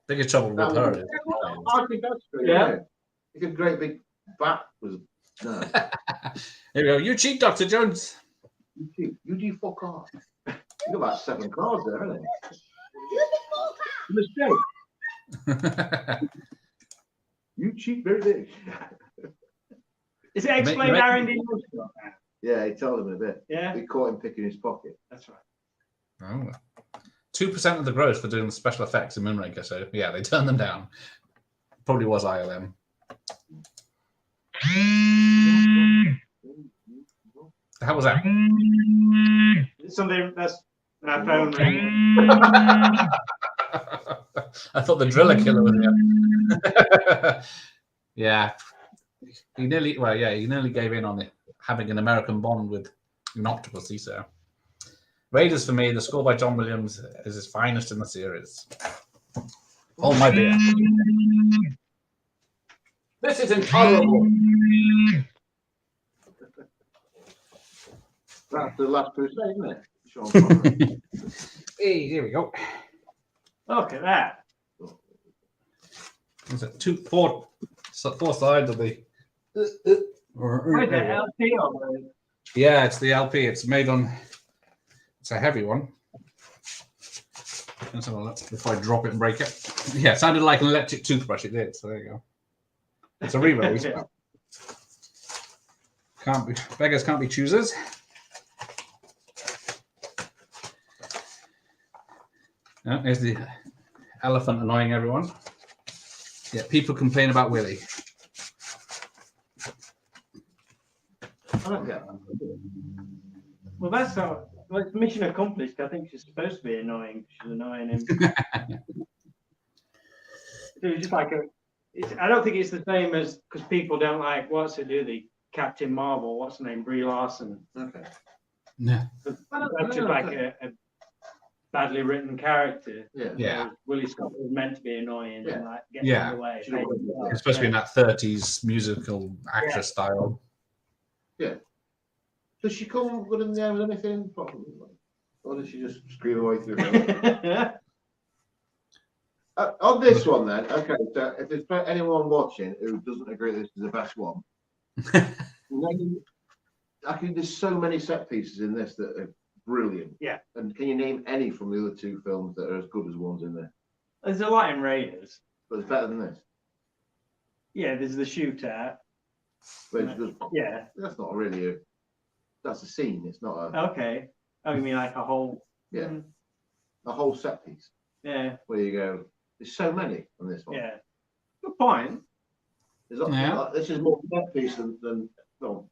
Biggest trouble with her is. I think that's true. Yeah. Like a great big bat was. No. Here we go. You cheat, Dr. Jones. You do fuck off. You got about 7 cards there, haven't you? Mistake. You cheat very big. Is it explained Aaron didn't know? Yeah, he told him in a bit. Yeah. He caught him picking his pocket. That's right. Oh. 2% of the gross for doing the special effects in Moonraker, so yeah, they turned them down. Probably was ILM. How was that? Something that's my phone ringing. I thought the driller killer was here. Yeah. He nearly gave in on it, having an American Bond with an Octopussy, so. Raiders, for me, the score by John Williams is his finest in the series. Oh my dear. This is intolerable. That's the last Crusade, isn't it? Hey, here we go. Look at that. Is it four sides of the. Where's the LP on? Yeah, it's the LP. It's made on. It's a heavy one. Let's have a look before I drop it and break it. Yeah, it sounded like an electric toothbrush. It did. So there you go. It's a re-release. Beggars can't be choosers. Oh, there's the elephant annoying everyone. Yeah, people complain about Willie. I don't get that. Well, that's how. Well, it's mission accomplished. I think she's supposed to be annoying. She's annoying him. It was just like I don't think it's the same as because people don't like what's it do the Captain Marvel. What's her name? Brie Larson. Okay. Yeah. That's just like a badly written character. Yeah. Willie Scott was meant to be annoying and like get in the way. It's supposed to be in that 30s musical actress style. Yeah. Does she come good in there with anything? Probably. Or does she just scream away through it? On this one, then, okay, so if there's anyone watching who doesn't agree this is the best one, there's so many set pieces in this that are brilliant. Yeah. And can you name any from the other 2 films that are as good as ones in there? There's a lot in Raiders. But it's better than this. Yeah, there's the shootout. Yeah. That's not really that's a scene. It's not a. Okay. Oh, you mean like a whole? Yeah. A whole set piece. Yeah. Where you go. There's so many on this one. Yeah. Good point. This is more set piece than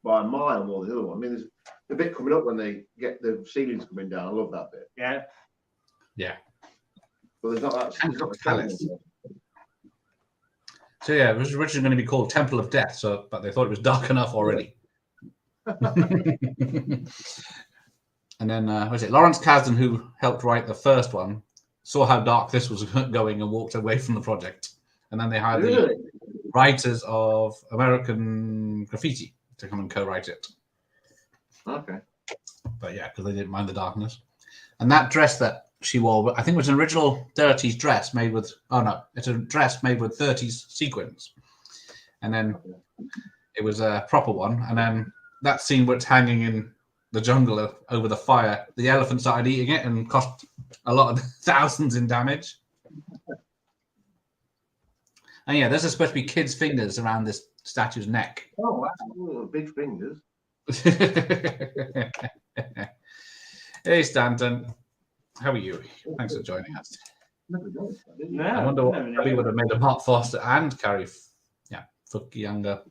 by a mile more than the other one. I mean, there's the bit coming up when they get the ceilings coming down. I love that bit. Yeah. Yeah. But there's not that. There's not Palace. So yeah, it was originally going to be called Temple of Death, but they thought it was dark enough already. And then was it Lawrence Kasdan, who helped write the first one, saw how dark this was going and walked away from the project. And then they hired writers of American Graffiti to come and co-write it. Okay. But yeah, because they didn't mind the darkness. And that dress that she wore, I think it was an original 30s dress made with, oh no, it's a dress made with 30s sequins. And then it was a proper one. And then that scene where it's hanging in the jungle over the fire, the elephant started eating it and cost a lot of thousands in damage. And yeah, there's supposed to be kids' fingers around this statue's neck. Oh, wow. Ooh, big fingers. Hey, Stanton. How are you? Thanks for joining us. No, I wonder what we would have made of Mark Foster and Carrie. Yeah, Fuck Younger.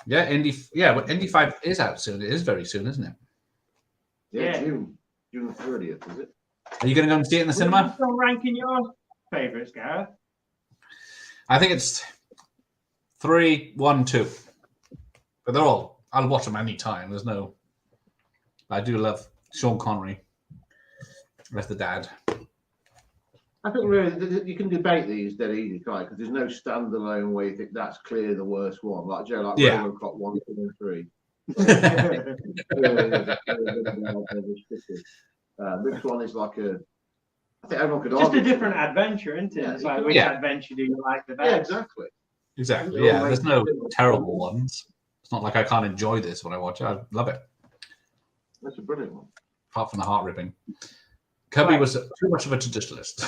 Yeah, but Indy 5 is out soon. It is very soon, isn't it? Yeah, June 30th, is it? Are you going to go and see it in the cinema? Are you still ranking your favourites, Gareth? I think it's 3, 1, 2. But they're all, I'll watch them any-time. There's no, I do love Sean Connery as the dad. I think really you can debate these dead easy, can't you? Because there's no standalone way you think that's clearly the worst one. Like Joe, like RoboCop 1, 2, and 3. This one is like a, I think everyone could just argue a different adventure, isn't it? Yeah, it's like, which adventure do you like the best? Yeah, exactly. Exactly. Yeah, there's no terrible ones. It's not like I can't enjoy this when I watch it. I love it. That's a brilliant one. Apart from the heart ripping. Kirby was too much of a traditionalist.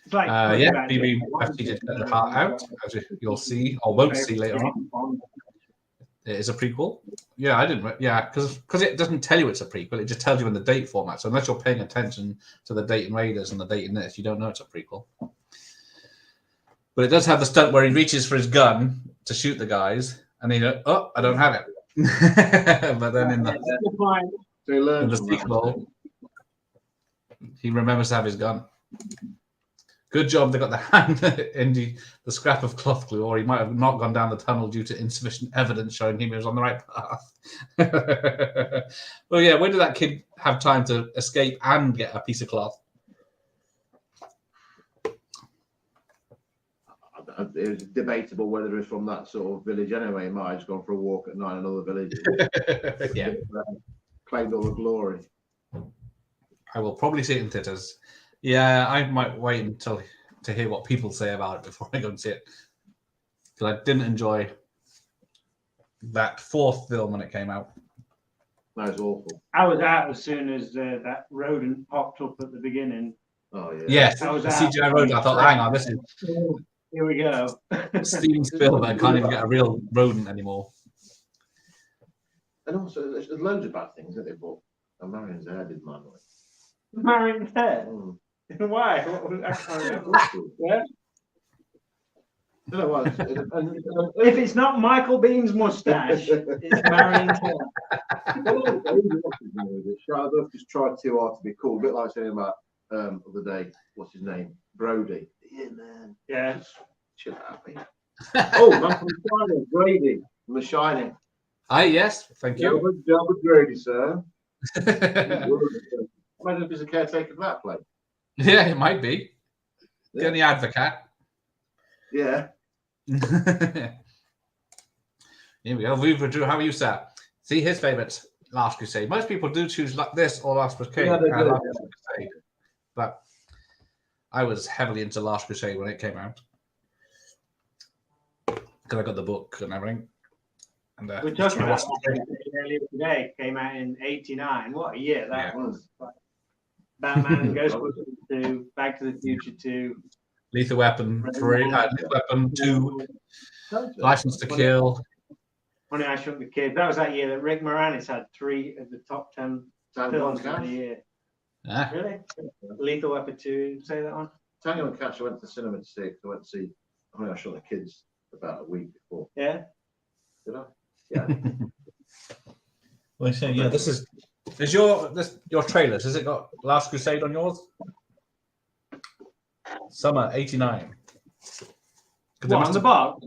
It's like BB did cut her heart out, as you'll see, or won't see later on. It is a prequel. Yeah, I didn't. Yeah, because it doesn't tell you it's a prequel. It just tells you in the date format. So unless you're paying attention to the date in Raiders and the date in this, you don't know it's a prequel. But it does have the stunt where he reaches for his gun to shoot the guys, and he goes, "Oh, I don't have it." But then in the sequel, he remembers to have his gun. Good job they got the hand in the scrap of cloth glue, or he might have not gone down the tunnel due to insufficient evidence showing him he was on the right path. Well, yeah, when did that kid have time to escape and get a piece of cloth? It was debatable whether it was from that sort of village anyway. He might have just gone for a walk at night in other villages. Yeah. Claimed all the glory. I will probably see it in theatres. Yeah, I might wait until to hear what people say about it before I go and see it. Because I didn't enjoy that fourth film when it came out. That was awful. I was out as soon as that rodent popped up at the beginning. Oh, yeah. Yes, I was the out. CGI rodent. I thought, hang on, this is Here we go. Steven Spielberg can't even get a real rodent anymore. And also, there's loads of bad things that they bought. Marion's hair did mine. Marion's head? Why? I can't remember. Yeah. If it's not Michael Bean's mustache, it's Marion's hair. I've just tried too hard to be cool. A bit like saying about the other day, what's his name? Brody. Yeah, man. Yeah. Just chill out, mate. Oh, man from The Shining, Brady from The Shining. Ah, yes, thank you. Delbert Grady, sir. Imagine if he's a caretaker of that place. Yeah, it might be. The only advocate. Yeah. Here we go. Viva Drew, how are you, sir? See his favourite Last Crusade. Most people do choose like this or Last Crusade. Yeah, Last Crusade. But I was heavily into Last Crusade when it came out. Because I got the book and everything. And, we're talking about earlier today. Came out in '89. What a year that was! Batman, Ghostbusters 2, Back to the Future 2, Lethal Weapon 3, Lethal Weapon 2, License to Kill. Honey, I Shrunk the Kids. That was that year that Rick Moranis had 3 of the top 10 films of the year. Ah. Really? Lethal Weapon 2. Say that one. Tango and Cash, I went to the cinema to see it. I went to see Honey, I Shrunk the Kids about a week before. Yeah. Did I? Yeah. Well, so, yeah, this is your trailers. Has it got Last Crusade on yours? Summer '89. What, on the box?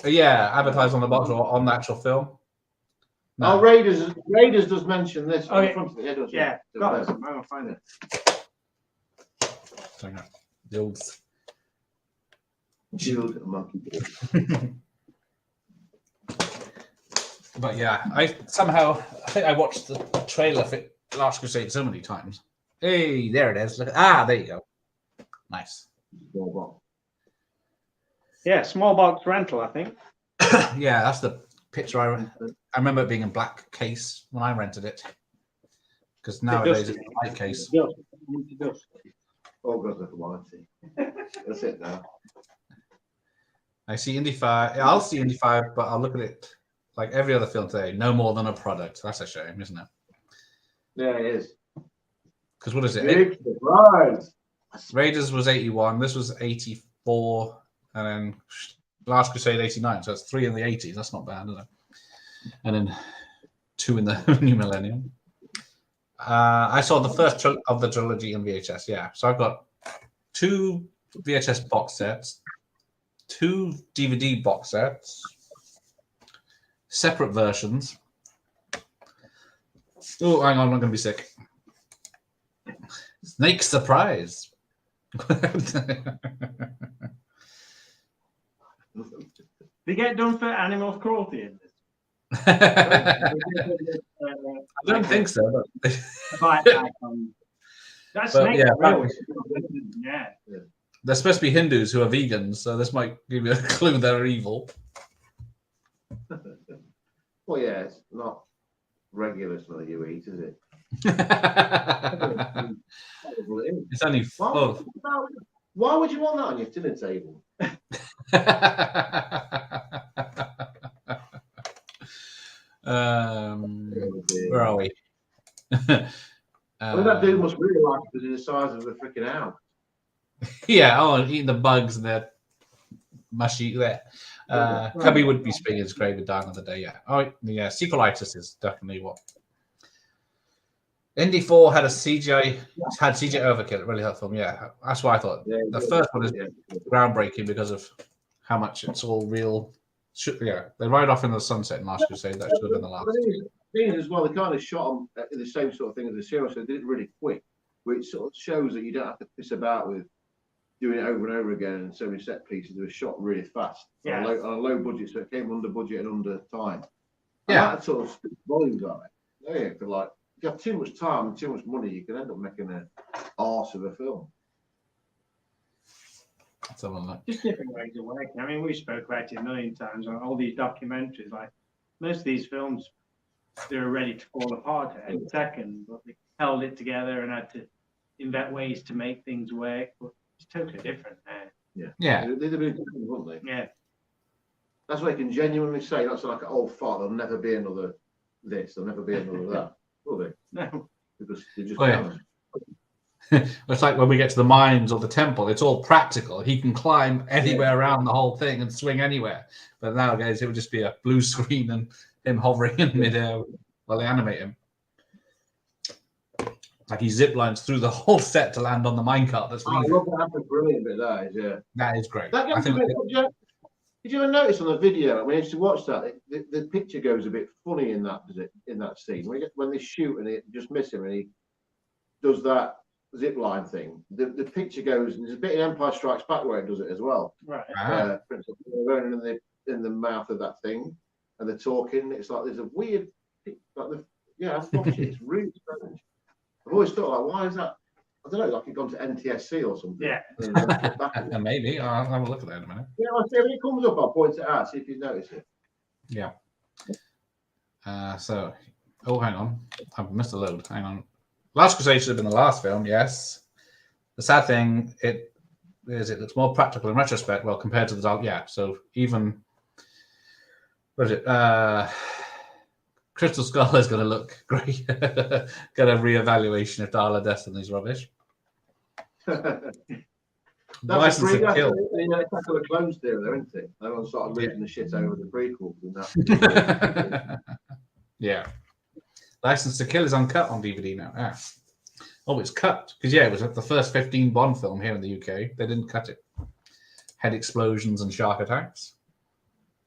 Yeah, advertised on the box or on the actual film. No. Oh, Raiders does mention this. Oh, yeah. Front of it. Yeah, got it. I'm gonna find it. The old Shield and monkey. But yeah, I think I watched the trailer for Last Crusade so many times. Hey, there it is. Look, there you go. Nice. Yeah, small box rental, I think. Yeah, that's the picture. I remember it being in black case when I rented it. Because nowadays it's a white case. Oh, God, look at warranty. That's it now. I see Indy 5. Yeah, I'll see Indy 5, but I'll look at it like every other film today. No more than a product. That's a shame, isn't it? Yeah, it is. Because what is it? Big surprise. Raiders was 81. This was 84. And then Last Crusade 89. So it's 3 in the 80s. That's not bad, is it? And then 2 in the new millennium. I saw the first of the trilogy in VHS. Yeah. So I've got 2 VHS box sets, 2 DVD box sets, separate versions. Oh, hang on, I'm not going to be sick. Snake surprise. They get done for animal cruelty in this. I don't think so. But That's snake. Yeah. There's supposed to be Hindus who are vegans, so this might give you a clue they're evil. Well, yeah, it's not regular smell you eat, is it? It's only full. Why would you want that on your dinner table? Where are we? That dude must really like it because he's the size of a freaking house. Yeah, eating the bugs and they're mushy there. Cubby would be spinning his grave with dying on the day, yeah. Oh, yeah, sequelitis is definitely what. Indy 4 had CGI overkill. It really helped film. Yeah, that's why I thought the first one is groundbreaking because of how much it's all real. Yeah, they ride off in the sunset in Last Crusade. That should have been the last. Thing as well, they kind of shot them the same sort of thing as the series, so they did it really quick, which sort of shows that you don't have to piss about with doing it over and over again. And so many set pieces, they were shot really fast on a low budget, so it came under budget and under time. And that sort of volumes on it. Yeah, for like if you have too much time and too much money, you can end up making an arse of a film. Just different ways of working. I mean, we spoke about it a million times on all these documentaries. Like most of these films, they were ready to fall apart at any second, but they held it together and had to invent ways to make things work. But it's totally different now. Yeah. They're really different, weren't they? Yeah. That's what I can genuinely say. That's like, oh, fuck, there'll never be another this, there'll never be another that. Will they? No. Because they just It's like when we get to the mines or the temple, it's all practical. He can climb anywhere around the whole thing and swing anywhere. But nowadays, it would just be a blue screen and him hovering in midair while they animate him. Like he zip lines through the whole set to land on the minecart. That's I love that. That's a brilliant bit. That is, yeah. That is great. That did you ever notice on the video when you used to watch that the picture goes a bit funny in that scene when they shoot and it just miss him and he does that zip line thing. The picture goes and there's a bit in Empire Strikes Back where it does it as well. Right. Prince of Persia in the mouth of that thing and they're talking. It's like there's a weird I've watched it. It's really strange. I've always thought like, why is that? I don't know, like it gone to NTSC or something. Yeah. Maybe. I'll have a look at that in a minute. Yeah, I'll see when it comes up, I'll point it out, see if you notice it. Yeah. Hang on. I've missed a load. Hang on. Last Crusade should have been the last film, yes. The sad thing, it looks more practical in retrospect, well, compared to the Dark. Yeah, so even, what is it? Crystal Skull is going to look great. Get a re-evaluation if Dial of Destiny's rubbish. That's a kill. It's like a clones theory, though, isn't it? Everyone started losing the shit over the prequels and that. Yeah. License to Kill is uncut on DVD now. Ah. Oh, it's cut. Because, it was the first 15 Bond film here in the UK. They didn't cut it. Head explosions and shark attacks.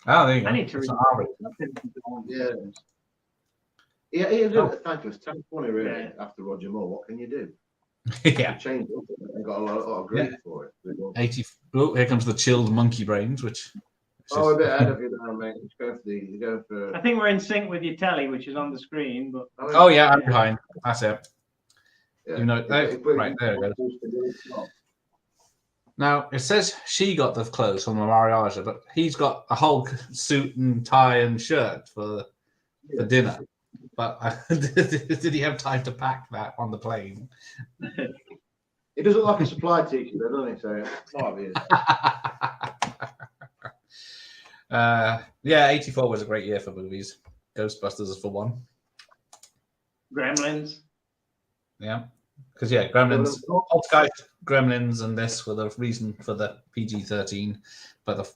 Oh, there you go. I need to read. Yeah, he was a thankless 10-20 really after Roger Moore. What can you do? Yeah. Changed up and got a lot of grief for it. 80. Oh, here comes the chilled monkey brains, which. Oh, a bit ahead of you now, mate. Let's go for. I think we're in sync with your telly, which is on the screen. But oh yeah, I'm behind. That's it. Yeah. You know, right there it goes. Now it says she got the clothes from the mariage, but he's got a whole suit and tie and shirt for dinner. But did he have time to pack that on the plane? It doesn't look like a supply teacher, though, doesn't he? So it might be. Yeah, 84 was a great year for movies. Ghostbusters is for one. Gremlins. Yeah, because Gremlins, Poltergeist, Gremlins, and this were the reason for the PG-13. But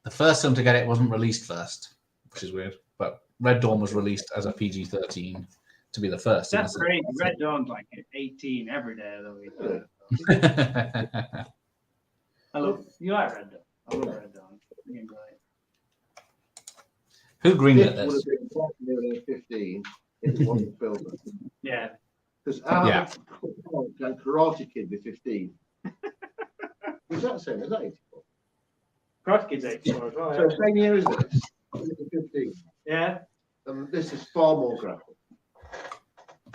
the first film to get it wasn't released first, which is weird. But Red Dawn was released as a PG-13 to be the first. That's great. Red Dawn's like 18 every day, though. You like Red Dawn? I love Red Dawn. Who greenlit this? Would have been 15 if it wasn't filmed. Yeah. Because Karate Kid be 15. Was that the same? Is that 84? Karate Kid's 84 as well. So same year as this. 15. Yeah. This is far more graphic.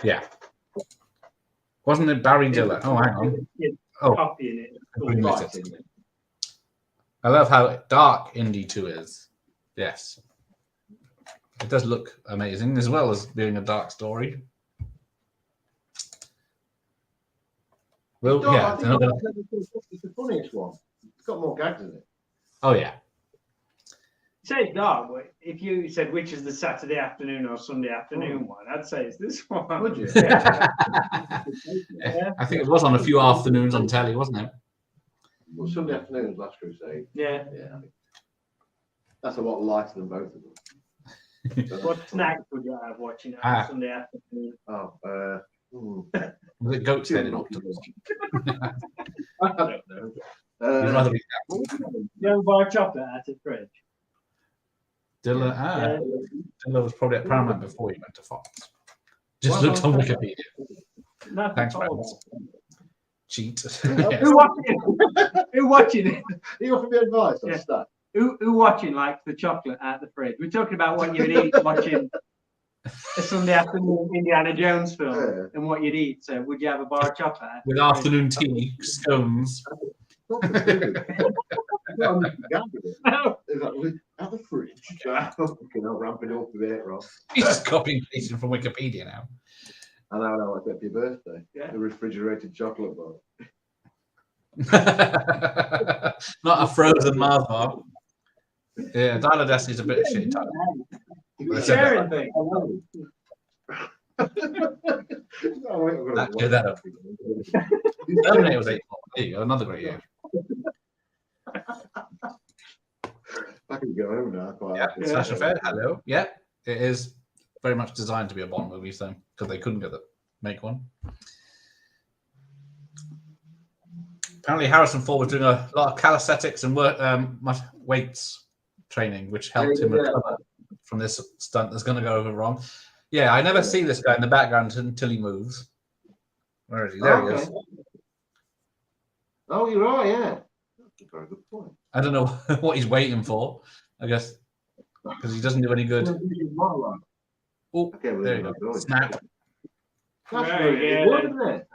Yeah. Wasn't it Barry Diller? Oh, hang on. Oh, copying it. I love how dark Indy 2 is. Yes. It does look amazing, as well as being a dark story. Well, yeah. It's the funniest one. It's got more gags in it. Oh, yeah. Say it's dark, but if you said which is the Saturday afternoon or Sunday afternoon one, I'd say it's this one. Would you? Yeah. I think it was on a few afternoons on telly, wasn't it? Well, Sunday afternoon was Last Crusade. Yeah. Yeah. That's a lot lighter than both of them. What snacks would you have watching it on Sunday afternoon? Was it goat's head in Octopus? I don't know. You'd rather eat that. You have a bar of chocolate at the fridge. Diller was probably at Paramount before he went to Fox. Just looked on Wikipedia. Thanks, friends. Cheat. Yes. Who watching it? Who watching it? You offer me advice on stuff. Who watching like the chocolate at the fridge? We're talking about what you'd eat watching a Sunday afternoon Indiana Jones film and what you'd eat. So would you have a bar of chocolate with afternoon tea, scones? At the fridge. I'll ramp it up a bit, Ross. He's just copying and pasting from Wikipedia now. I know what I get for your birthday. Yeah. The refrigerated chocolate bar. Not a frozen Mars bar. Yeah, Dial Destiny's a bit of shit. Sharing thing. Give that up. Terminator was 84. There you go, another great year. I can go home now. Smash Affair, hello. Yeah, it is very much designed to be a Bond movie, so because they couldn't make one. Apparently, Harrison Ford was doing a lot of calisthenics and weights training, which helped him recover from this stunt that's going to go over wrong. Yeah, I never see this guy in the background until he moves. Where is he? There he is. Oh, you're right, yeah. That's a very good point. I don't know what he's waiting for. I guess because he doesn't do any good. Oh, there you go. Snap. That's very good, isn't it?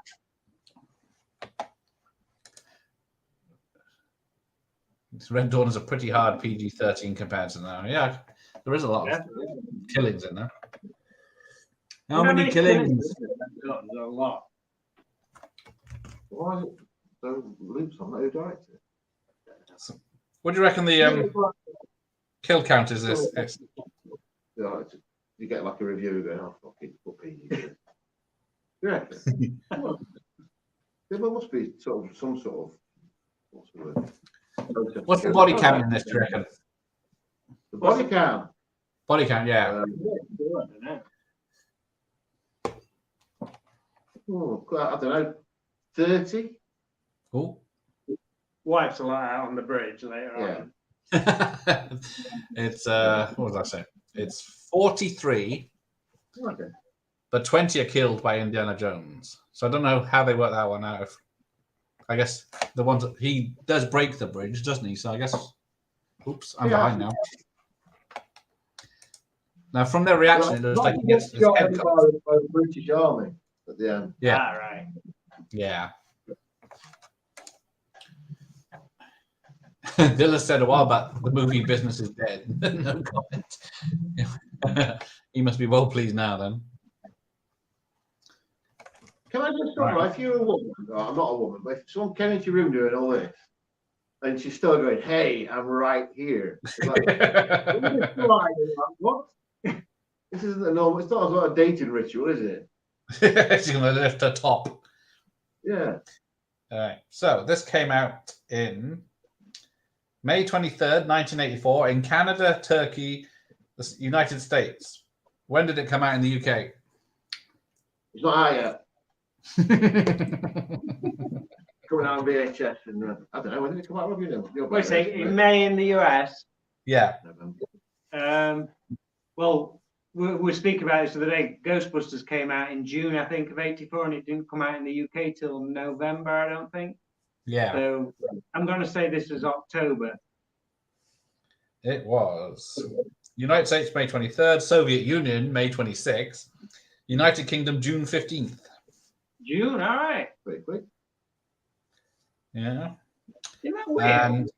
Red Dawn is a pretty hard PG-13 compared to now. Yeah, there is a lot of killings in there. How many killings? There's a lot. Why is it so loose on who directed it? What do you reckon the kill count is this? You get like a review going, oh, fuck it, put PG. Yeah. There must be some sort of, what's the word? What's the body count in this, do you reckon? The body count? Body count, yeah. I don't know, 30? Cool. Wipes a lot out on the bridge later on. It's, what was I saying? It's 43. Okay. but 20 are killed by Indiana Jones. So I don't know how they work that one out. I guess the ones that he does break the bridge, doesn't he? So I guess, oops, I'm behind now. Now, from their reaction, it looks like he gets his head cut off. By the British Army at the end. Yeah. Ah, right. Yeah. Dilla said a while back, the movie business is dead. No comment. He must be well pleased now, then. Can I just stop? Right. If you're a woman, I'm not a woman, but if someone came into your room doing all this, and she's still going, "Hey, I'm right here." Like, what? This isn't a normal. It's not a dating ritual, is it? She's going to lift her top. Yeah. All right. So this came out in May 23rd, 1984, in Canada, Turkey, the United States. When did it come out in the UK? It's not out yet. Coming out on VHS, and I don't know, when did it come out? Wait a second, in May in the US. Yeah. Well, we speak about this the other day. Ghostbusters came out in June, I think, of '84, and it didn't come out in the UK till November, I don't think. Yeah. So I'm going to say this was October. It was. United States, May 23rd. Soviet Union, May 26th. United Kingdom, June 15th. June, all right. Pretty quick. Yeah. Isn't that weird?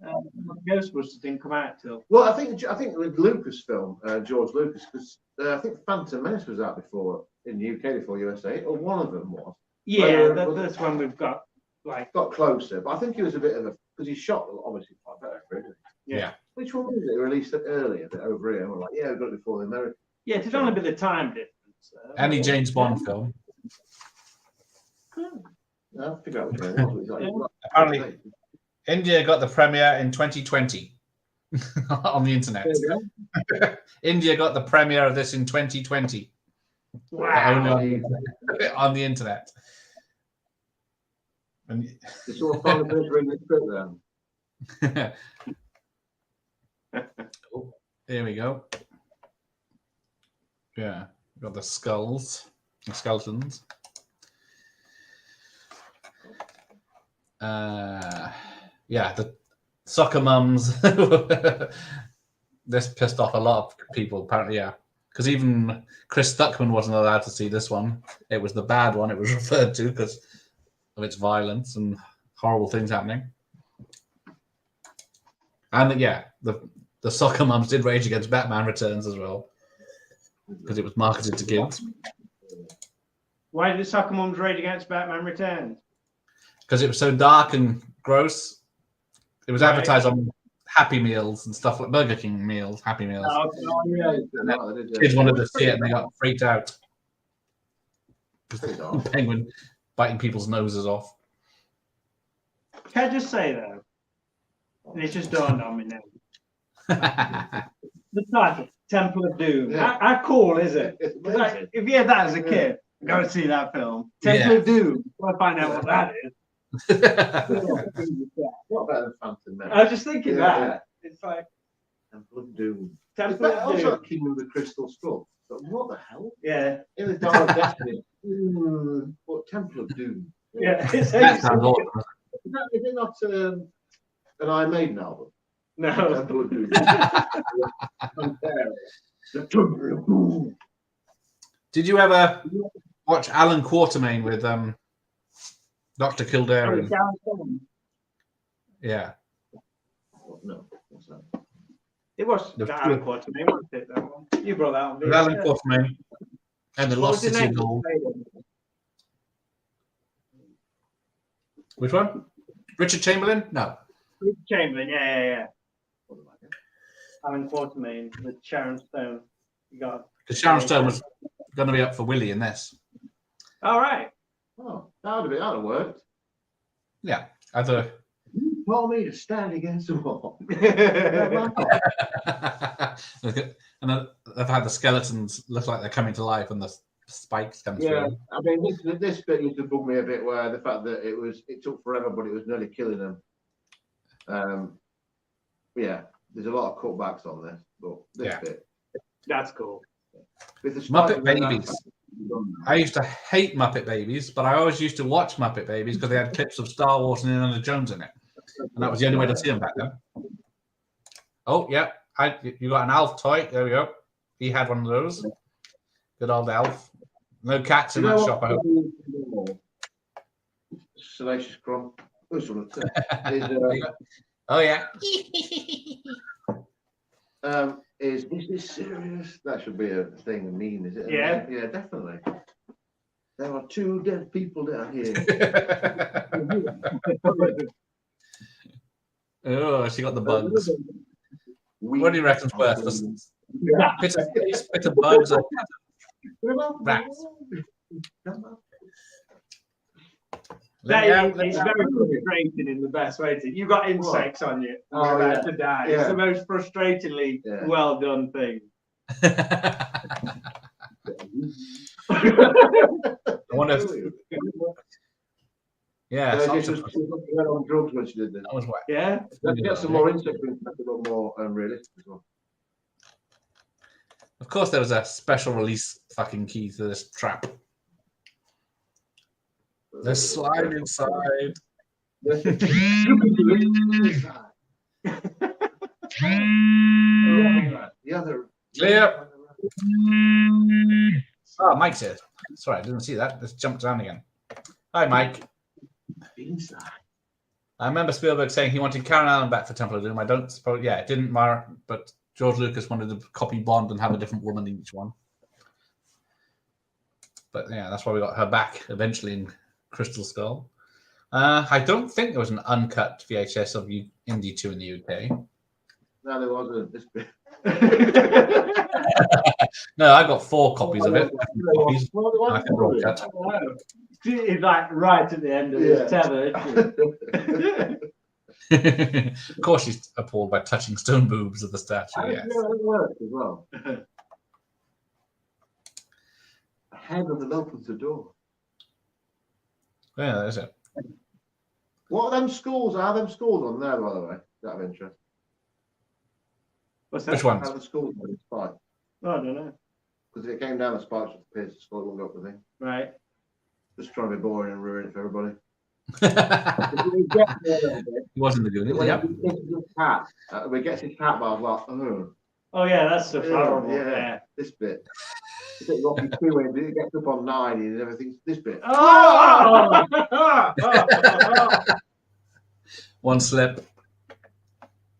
Ghostbusters didn't come out till. Well, I think with Lucasfilm, George Lucas, because I think Phantom Menace was out before in the UK before USA, or one of them was. Yeah, that's when we've got got closer, but I think he was a bit of a because he shot obviously quite better, didn't he? Yeah. Which one was it? He released it earlier, a bit over here. And we're like, yeah, we got it before the American. Yeah, there's only a bit of time difference. Any James Bond film. I'll figure out which one it was. Apparently, India got the premiere in 2020 on the internet. India got the premiere of this in 2020. Wow. On the internet. And it's all fun and in the script then. Oh, here we go. Yeah, got the skulls, the skeletons. Yeah, the soccer mums. This pissed off a lot of people, apparently, yeah. Because even Chris Stuckman wasn't allowed to see this one. It was the bad one it was referred to because of its violence and horrible things happening. And yeah, the soccer mums did rage against Batman Returns as well because it was marketed to kids. Why did the soccer mums rage against Batman Returns? Because it was so dark and gross. It was advertised on Happy Meals and stuff like Burger King meals, Happy Meals. Kids wanted to see it and they got freaked out. Penguin biting people's noses off. Can I just say though, and it's just dawned on me now. The title, Temple of Doom. Yeah. How cool is it? Like, if you had that as a kid, go and see that film. Temple of Doom. I'll find out what that is. What better than Phantom Menace? I was just thinking that. It's like Temple of Doom. Temple Is that of also Doom. like Kingdom of the Crystal Skull? But what the hell? Yeah. In the Dark Destiny. What Temple of Doom? Yeah. That sounds awesome. Is it not an Iron Maiden album? No. Temple of Doom. The Temple of Doom. Did you ever watch Alan Quatermain with Dr. Kildare? Yeah. No. What's that? It was Alan Quatermain, wasn't it? That one. You brought that on. Alan Quatermain and the Lost City of Gold. Which one? Richard Chamberlain? No. Richard Chamberlain, yeah. Alan Quatermain with Sharon Stone. Because Sharon Stone was going to be up for Willie in this. All right. Oh, that would have worked. Yeah. Either. You told me to stand against the wall. And I've had the skeletons look like they're coming to life and the spikes come through. I mean, this bit used to bug me a bit, where the fact that it took forever, but it was nearly killing them. Yeah, there's a lot of cutbacks on this, but this bit. That's cool. With the Muppet Babies. I used to hate Muppet Babies, but I always used to watch Muppet Babies because they had clips of Star Wars and Indiana Jones in it, and that was the only way to see them back then. Oh yeah, you got an Alf toy. There we go. He had one of those. Good old Alf. No cats in that shop. I hope. Salacious Crumb. Oh yeah. Is this serious? That should be a thing, a meme, is it? Yeah. Yeah, definitely. There are 2 dead people down here. Oh, she got the bugs. What do you reckon's worth? Bit of bugs or rats? It's very frustrating in the best way. You got insects on you. You're about to die. Yeah. It's the most frustratingly well done thing. I wonder if... Yeah, she was on drugs when she did this. That was wet. Yeah. Let's get some more insects and make it a little more realistic as well. Of course, there was a special release fucking key to this trap. There's slime inside. Clear. Oh, Mike's here. Sorry, I didn't see that. Just jumped down again. Hi, Mike. I remember Spielberg saying he wanted Karen Allen back for Temple of Doom. I don't suppose, it didn't matter, but George Lucas wanted to copy Bond and have a different woman in each one. But yeah, that's why we got her back eventually in Crystal Skull. I don't think there was an uncut VHS of Indy 2 in the UK. No, there wasn't. This bit. No, I got 4 copies of it. Copies. I think they're all cut. It's like right at the end of his tether. Of course, she's appalled by touching stone boobs of the statue. Yes. It worked as well. The head of them opens the door. Yeah, that is it. What are them schools? Are them schools on there, by the way? Out of interest. What's that? Which ones? How the schools on the spike? Oh, I don't know. Because if it came down the spikes with the Pierce, the school wouldn't go up the thing. Right. Just trying to be boring and ruin it for everybody. He wasn't the good. Yeah. We get his hat, but I was like, oh. Oh yeah, that's the horrible. Yeah. This bit. It's like Rocky 2 when it gets up on 90 and everything's this bit. Oh! One slip.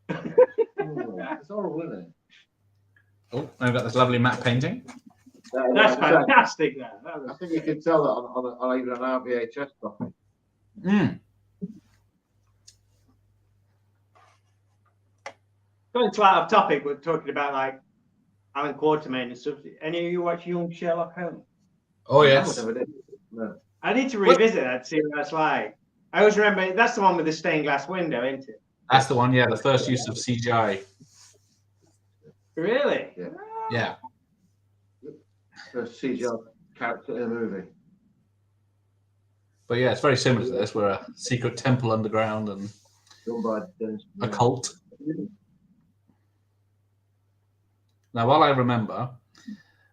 It's horrible, isn't it? Oh, I've got this lovely matte painting. That's fantastic. I think you can tell that on even an RVHS copy. Going slight off topic, we're talking about like Alan Quatermain and stuff. Any of you watch Young Sherlock Holmes? Oh yes. No. I need to revisit that to see what that's like. I always remember that's the one with the stained glass window, isn't it? That's the one. Yeah, the first use of CGI. Really? Yeah. First CGI character in a movie. But yeah, it's very similar to this. We're a secret temple underground and a cult. Now, while I remember,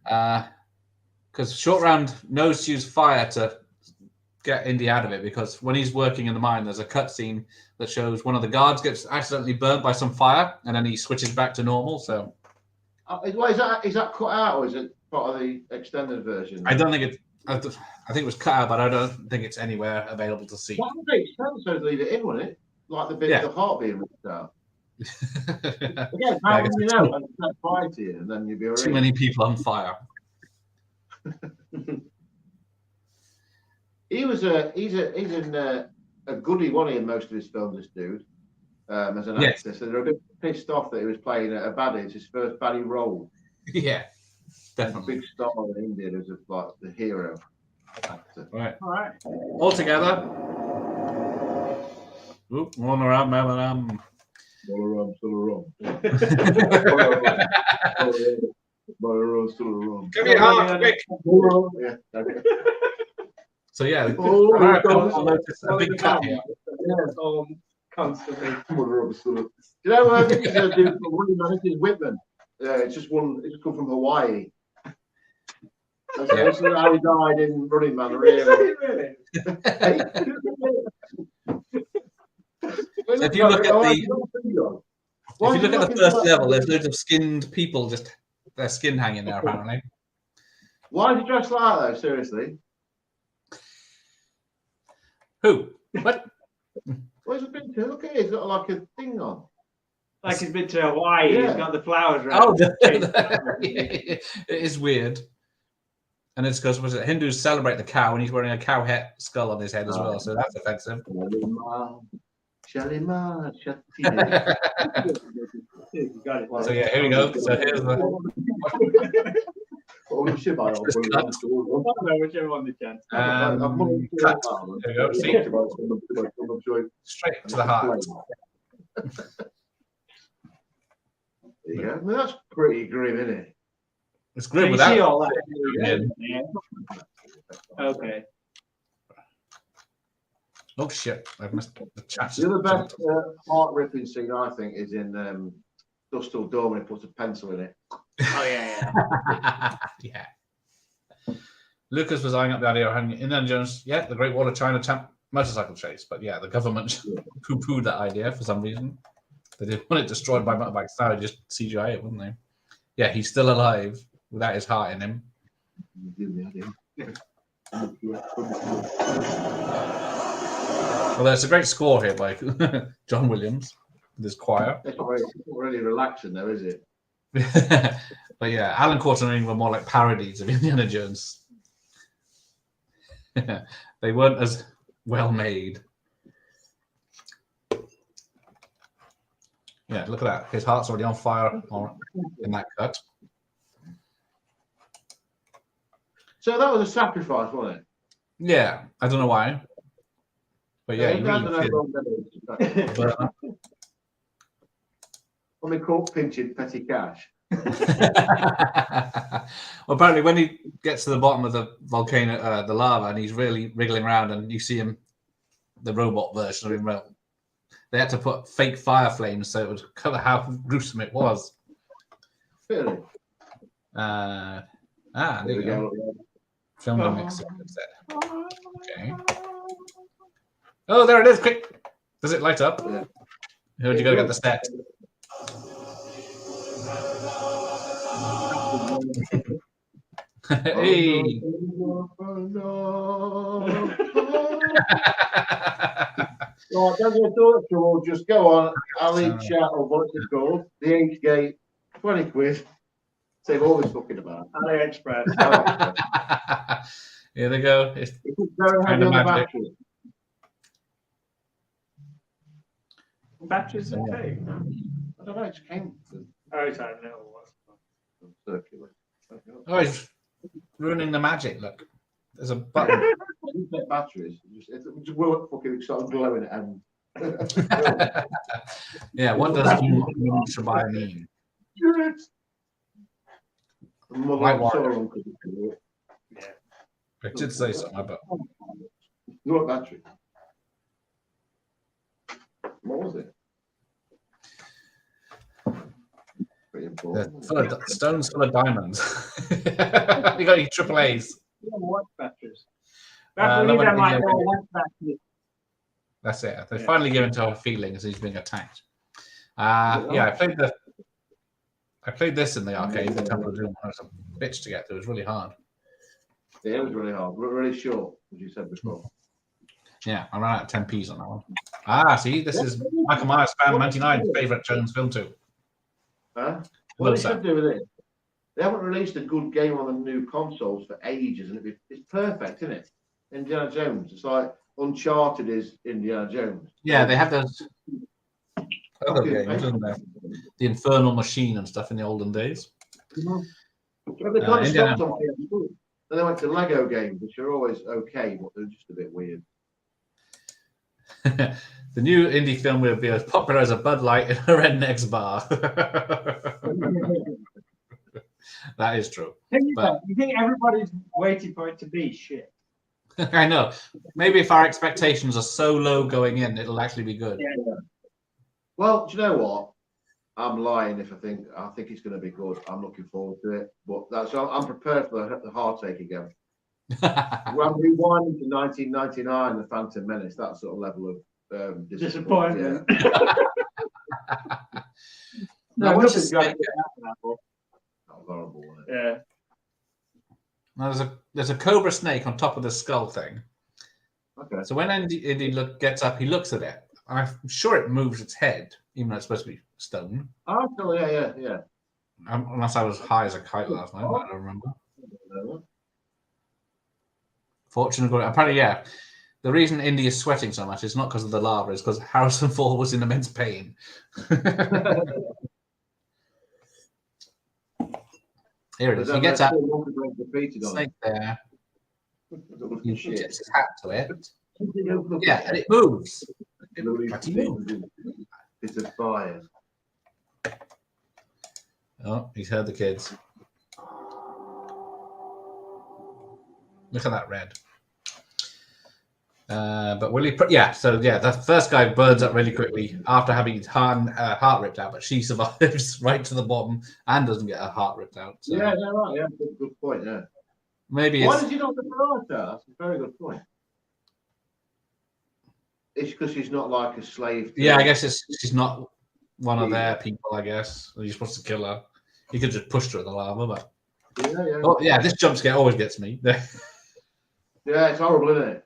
because Short Round knows to use fire to get Indy out of it, because when he's working in the mine, there's a cutscene that shows one of the guards gets accidentally burnt by some fire, and then he switches back to normal. So, is that cut out, or is it part of the extended version? I don't think it. I think it was cut out, but I don't think it's anywhere available to see. That would make sense to leave it in, wouldn't it? Like the bit of the heart being ripped out. Again, how do you know? And set fire to you, and then you'd be alright. Too many people on fire. He's in a goodie, wasn't he, in most of his films, this dude, as an actor. So they're a bit pissed off that he was playing a baddie. It's his first baddie role. Yeah, definitely. A big star in India who's like the hero actor. Right. All right. All together. Oop, one around, man. Still around. Give me a heart, quick. So yeah, a big cut here. Constantly. You know, this is a dude from Whitman. It's just one. It's come from Hawaii. This is how he died in Running Man, really. So if you look at the first level, there's loads of skinned people, just their skin hanging there, apparently. Why is he dressed like that, though? Seriously? Who? What? Where's it been to? Look at it, he's got like a thing on. Like he's been to Hawaii, Yeah. he's got the flowers around. Oh, it is weird. And it's because was it Hindus celebrate the cow, and he's wearing a cow head skull on his head as well, so that's offensive. So yeah, here we go. So here's the. Whichever one they can. There we go. See? Straight to the heart. There you go. I mean, that's pretty grim, isn't it? It's grim So without. you see all that? Yeah. Okay. Oh shit! I've missed the chat. The other best heart-ripping scene, I think, is in Dust Till Dawn when he puts a pencil in it. Oh yeah. Yeah. Lucas was eyeing up the idea of having Indiana Jones, the Great Wall of China motorcycle chase, but yeah, the government poo-pooed that idea for some reason. They didn't want it destroyed by motorbikes. Now they just CGI it, wouldn't they? Yeah, he's still alive without his heart in him. Well, there's a great score here by John Williams with his choir. It's not really relaxing, though, is it? But yeah, Alan Quartermain were more like parodies of Indiana Jones. They weren't as well made. Yeah, look at that. His heart's already on fire in that cut. So that was a sacrifice, wasn't it? Yeah, I don't know why. But yeah, you really did. When they caught pinching petty cash. Well, apparently when he gets to the bottom of the volcano, the lava, and he's really wriggling around, and you see him, the robot version of him, they had to put fake fire flames so it would cover how gruesome it was. Really? There you go. Filmed in Mexico instead. Okay. Oh, there it is! Quick! Does it light up? Yeah. Who'd you go to get the set? Hey! Right, don't get thought we'll just go on. I'll eat chat or what's it called? The H Gate, 20 quid. Save all this fucking about. AliExpress. Here they go. It's very heavy on the battery. Batteries okay. I don't know, it came Oh, it's out now. circular. Oh, he's ruining the magic. Look, there's a button. Batteries. It just will fucking start glowing at end. Yeah, what does Shabai mean? White water. Yeah. I did say something, but What battery? What was it? Pretty important. full of stones full of diamonds. You got your triple A's. What batteries? That's it. They finally give into our feelings he's being attacked. Yeah, I played this in the arcade, the Temple of Doom. It was a bitch to get through. It was really hard. Yeah, it was really hard. Really short, as you said before. Yeah, I ran out of 10p's on that one. See, this is Michael Myers fan 99's favourite Jones film too. Huh? What they should do with it? They haven't released a good game on the new consoles for ages, and it's perfect, isn't it? Indiana Jones. It's like Uncharted is Indiana Jones. Yeah, they have those other games, isn't there? The Infernal Machine and stuff in the olden days. Well, they kind of stopped on PS2. Then they went to Lego games, which are always okay, but they're just a bit weird. The new indie film will be as popular as a Bud Light in a redneck's bar. That is true. You think everybody's waiting for it to be shit? I know. Maybe if our expectations are so low going in, it'll actually be good. Yeah. Well, do you know what? I'm lying if I think it's going to be good. I'm looking forward to it, but I'm prepared for the heartache again. When we won into 1999, the Phantom Menace, that sort of level of disappointment. Yeah. No, nothing's got to be that was horrible, wasn't it? Yeah. Now there's a cobra snake on top of the skull thing. Okay. So when Indy gets up, he looks at it. I'm sure it moves its head, even though it's supposed to be stone. Oh, yeah. Unless I was high as a kite last night, I don't remember. Fortunately, apparently, yeah. The reason Indy is sweating so much is not because of the lava, it's because Harrison Ford was in immense pain. Here it is. He gets up. Snake there. He tips his hat to it. Yeah, and it moves. It's a fire. Oh, he's heard the kids. Look at that red. But will he? Yeah. So yeah, the first guy burns up really quickly after having his heart ripped out, but she survives right to the bottom and doesn't get her heart ripped out. So. Yeah, right. Yeah, good point. Yeah. Maybe. Why did you not get her? That's a very good point. It's because she's not like a slave. Yeah, I guess she's not one of their people. I guess you're supposed to kill her. You could just push her in the lava, but yeah. Oh yeah, this jump scare always gets me. Yeah, it's horrible, isn't it?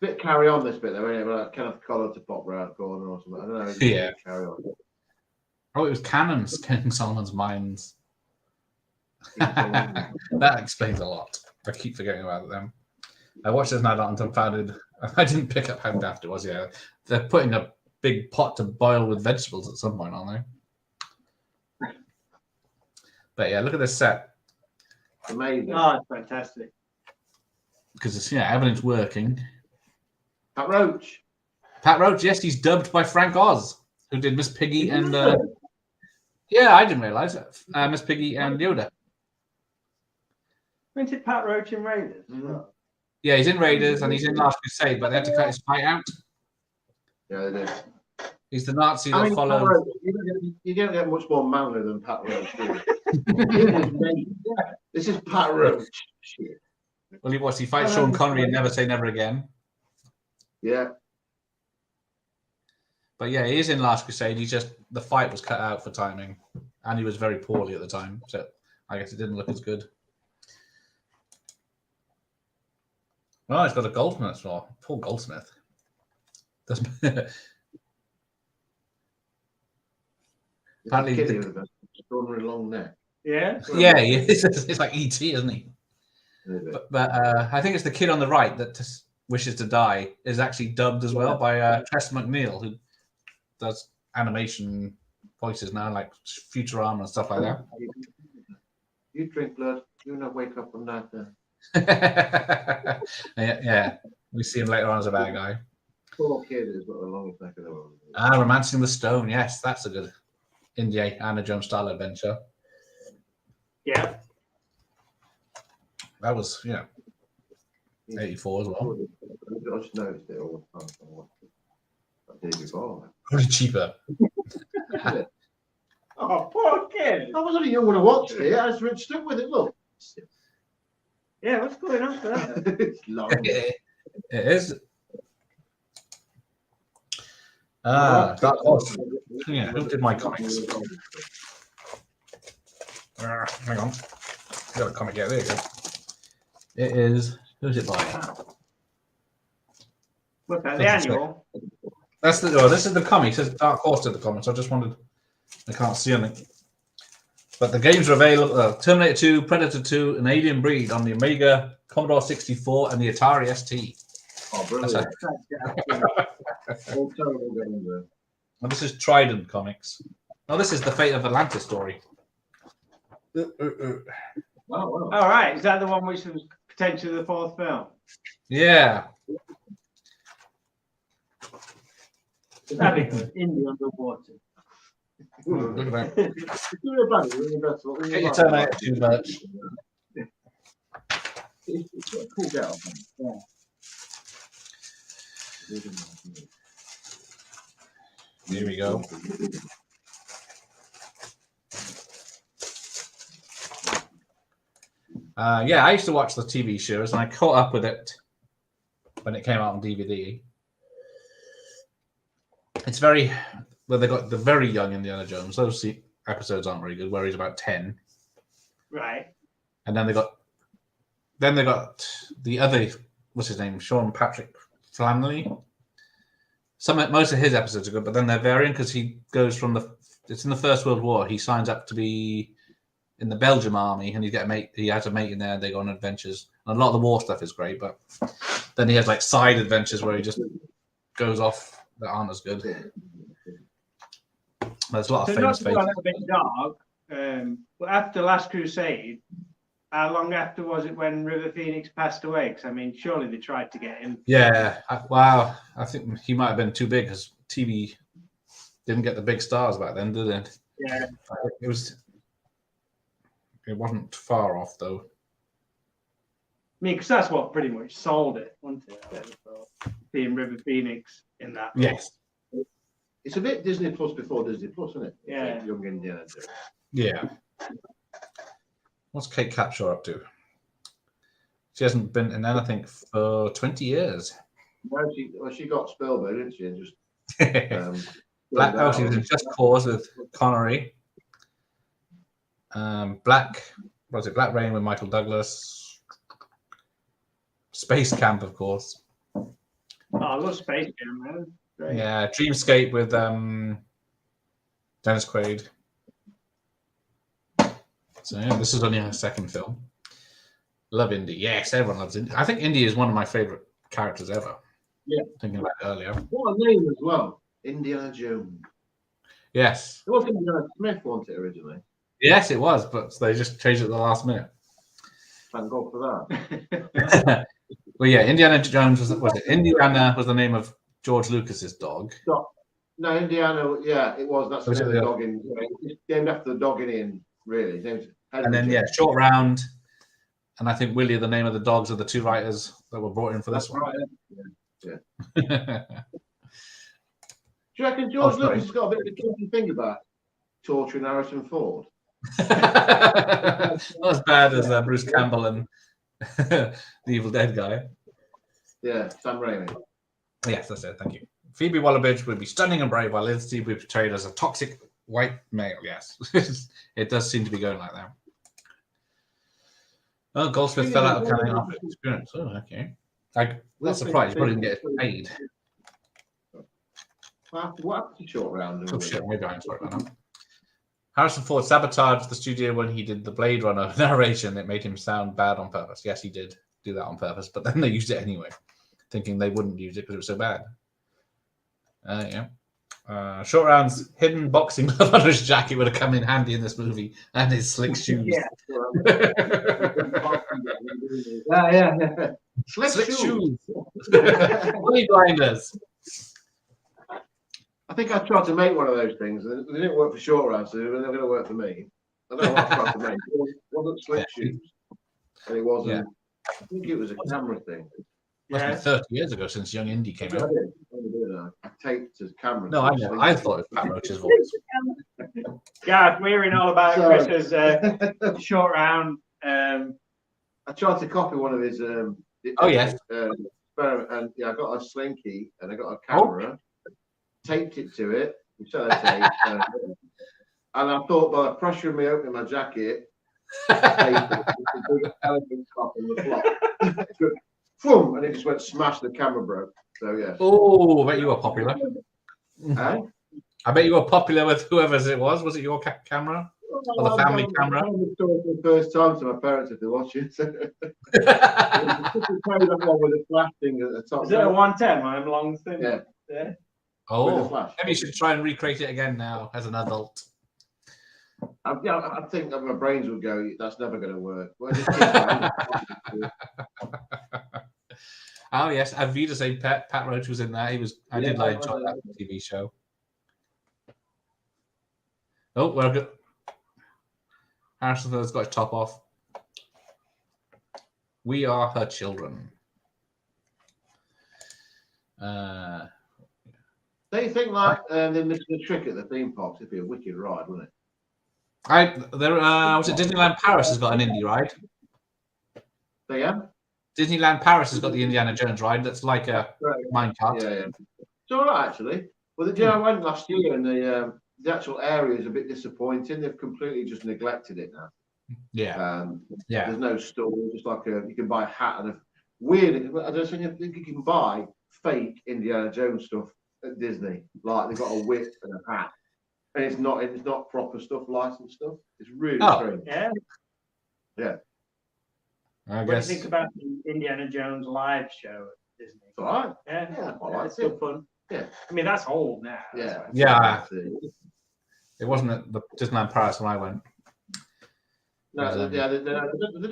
Bit carry on this bit though, isn't it? Like Kenneth Collar to pop round corner or something. I don't know. Yeah. Carry on. Oh, it was Cannon's King Solomon's Mines. That explains a lot. I keep forgetting about them. I watched this night and dumbfounded. I didn't pick up how daft it was. Yeah, they're putting a big pot to boil with vegetables at some point, aren't they? But yeah, look at this set. Amazing. Oh, it's fantastic. Because it's everything's working. Pat Roach. Pat Roach, yes, he's dubbed by Frank Oz, who did Miss Piggy and yeah, I didn't realise that. Miss Piggy and Yoda. Isn't it Pat Roach in Raiders? Mm-hmm. Yeah, he's in Raiders and he's in Last Crusade, but they had to cut his fight out. Yeah, they did. He's the Nazi that followed. You don't get much more manly than Pat Roach, do you? This is Pat Roach. Shit. Well, he fights Sean Connery and Never Say Never Again. Yeah. But yeah, he is in Last Crusade. The fight was cut out for timing, and he was very poorly at the time, so I guess it didn't look as good. Well, he's got a goldsmith as well. Poor goldsmith. Apparently, with a extraordinary long neck. Yeah. Yeah, it's like ET, isn't he? But I think it's the kid on the right that wishes to die is actually dubbed as well by Tress MacNeil, who does animation voices now, like Futurama and stuff like that. You drink blood, you not wake up from that. Yeah, we see him later on as a bad guy. Poor kid has got the longest neck of the world. Romancing the Stone. Yes, that's a good Indiana Jones style adventure. Yeah. That was 84 as well. I just noticed it all the time. That day before. Probably cheaper. Oh, poor kid. I was only young when I watched it. I just stuck with it. Look. Yeah, what's going on for that? It's long. It is. Dark Horse. Yeah, who did my comics? Hang on. Got a comic. Yeah, there you go. It is. Who's it by? What's that? The annual? That's the. Oh, this is the comic. It says Dark Horse did the comics. I just wondered. I can't see anything. But the games are available: Terminator 2, Predator 2, and Alien Breed on the Amiga, Commodore 64, and the Atari ST. Oh, brilliant. And this is Trident Comics. Oh, this is the Fate of Atlantis story. Oh, wow. All right. Is that the one which was potentially the fourth film? Yeah. That'd be good. India underwater. Look at that. Get your Terminator 2 merch. It's a cool girl. Yeah. Here we go. Yeah, I used to watch the TV shows, and I caught up with it when it came out on DVD. It's very well. They got the very young Indiana Jones. Those episodes aren't very good. Where he's about 10, Right. and then they got the other. What's his name? Sean Patrick Flannery. Most of his episodes are good, but then they're varying because he goes from it's in the First World War. He signs up to be in the Belgium army, and he has a mate in there, and they go on adventures. And a lot of the war stuff is great, but then he has like side adventures where he just goes off that aren't as good. There's a lot of famous faces. Not to go a little bit dark, but after Last Crusade, how long after was it when River Phoenix passed away? Because I mean, surely they tried to get him. Yeah, wow. I think he might have been too big because TV didn't get the big stars back then, did it? Yeah. It wasn't far off though. I mean, because that's what pretty much sold it, wasn't it? Being River Phoenix in that. Yes. It's a bit Disney Plus before Disney Plus, isn't it? Yeah. Young Indiana Jones. Yeah. What's Kate Capshaw up to? She hasn't been in anything for 20 years. Well, she got Spielberg, didn't she? And just she was in Just Cause with Connery. Black Rain with Michael Douglas. Space Camp, of course. Oh, I love Space Camp, man. Great. Yeah, Dreamscape with Dennis Quaid. So yeah, this is only her second film. Love Indy. Yes, everyone loves Indy. I think Indy is one of my favorite characters ever. Yeah. Thinking about it earlier. What a name as well. Indiana Jones. Yes. It was Indiana Smith, wasn't it, originally? Yes, it was, but they just changed it at the last minute. Thank God for that. Well, yeah, Indiana Jones was it? Indiana was the name of George Lucas's dog. No, Indiana. Yeah, it was. That's the name of the the dog in. It's named after the dog in really. His name's and then yeah, Short Round, and I think Willie, the name of the dogs, are the two writers that were brought in for this one. Right. Yeah. Do you reckon George Lucas has got a bit of a guilty thing about torturing Harrison Ford? Not as bad as Bruce Campbell and the Evil Dead guy. Yeah, Sam Raimi. Yes, that's it. Thank you. Phoebe Waller-Bridge would be stunning and brave, while Lindsay would be portrayed as a toxic white male. Yes, it does seem to be going like that. Oh, Goldsmith fell out of Canning after experience. Oh, okay. I'm not surprised. He probably didn't get paid. What happened to Short Round? Oh shit, maybe I'm sorry about that. Harrison Ford sabotaged the studio when he did the Blade Runner narration. It made him sound bad on purpose. Yes, he did do that on purpose, but then they used it anyway, thinking they wouldn't use it because it was so bad. Yeah. Short Round's hidden boxing glove under his jacket would have come in handy in this movie, and his slick shoes. Yeah. Slick shoes. Money blinders. I think I tried to make one of those things, and they didn't work for Short Round, so they're not going to work for me. I don't know what I tried to make. It wasn't slick shoes, and it wasn't. Yeah. I think it was a camera thing. Must be 30 years ago since Young Indy came out. I taped his camera. No, I thought it was Pat Roach's voice. Gareth, we're hearing all about Chris's Short Round. I tried to copy one of his. Yes. Experiment, and yeah, I got a slinky and I got a camera, taped it to it, sellotape, and I thought by the pressure of me opening my jacket, elephant cop in the flop. And it just went smash. The camera broke. So yeah. Oh, I bet you were popular. Huh? I bet you were popular with whoever's it was. Was it your camera or the family camera? I told the story for the first time to my parents if they watch it. With a flash thing at the top. Is it a 110? My long thing. Yeah. Oh, maybe you should try and recreate it again now as an adult. I think that my brains would go, that's never going to work. Oh yes, Avita say Pat Roach was in there. I did enjoy that TV show. Oh, we're good. Harrison Ford's got his top off. We are her children. They think like they missed the trick at the theme parks. It'd be a wicked ride, wouldn't it? Was it Disneyland Paris has got an indie ride? So yeah. Disneyland Paris has got the Indiana Jones ride. That's like a minecart. Yeah. It's all right actually. Well, I went last year, and the actual area is a bit disappointing. They've completely just neglected it now. Yeah. There's no store. Just like you can buy a hat and a weird. I don't think you can buy fake Indiana Jones stuff at Disney. Like they've got a whip and a hat, and it's not proper stuff, licensed stuff. It's really strange. Yeah. What do you think about the Indiana Jones live show at Disney? It's all right. Yeah, it's still fun. Yeah. I mean, that's old now. Yeah. It wasn't at the Disneyland Paris when I went. No, they do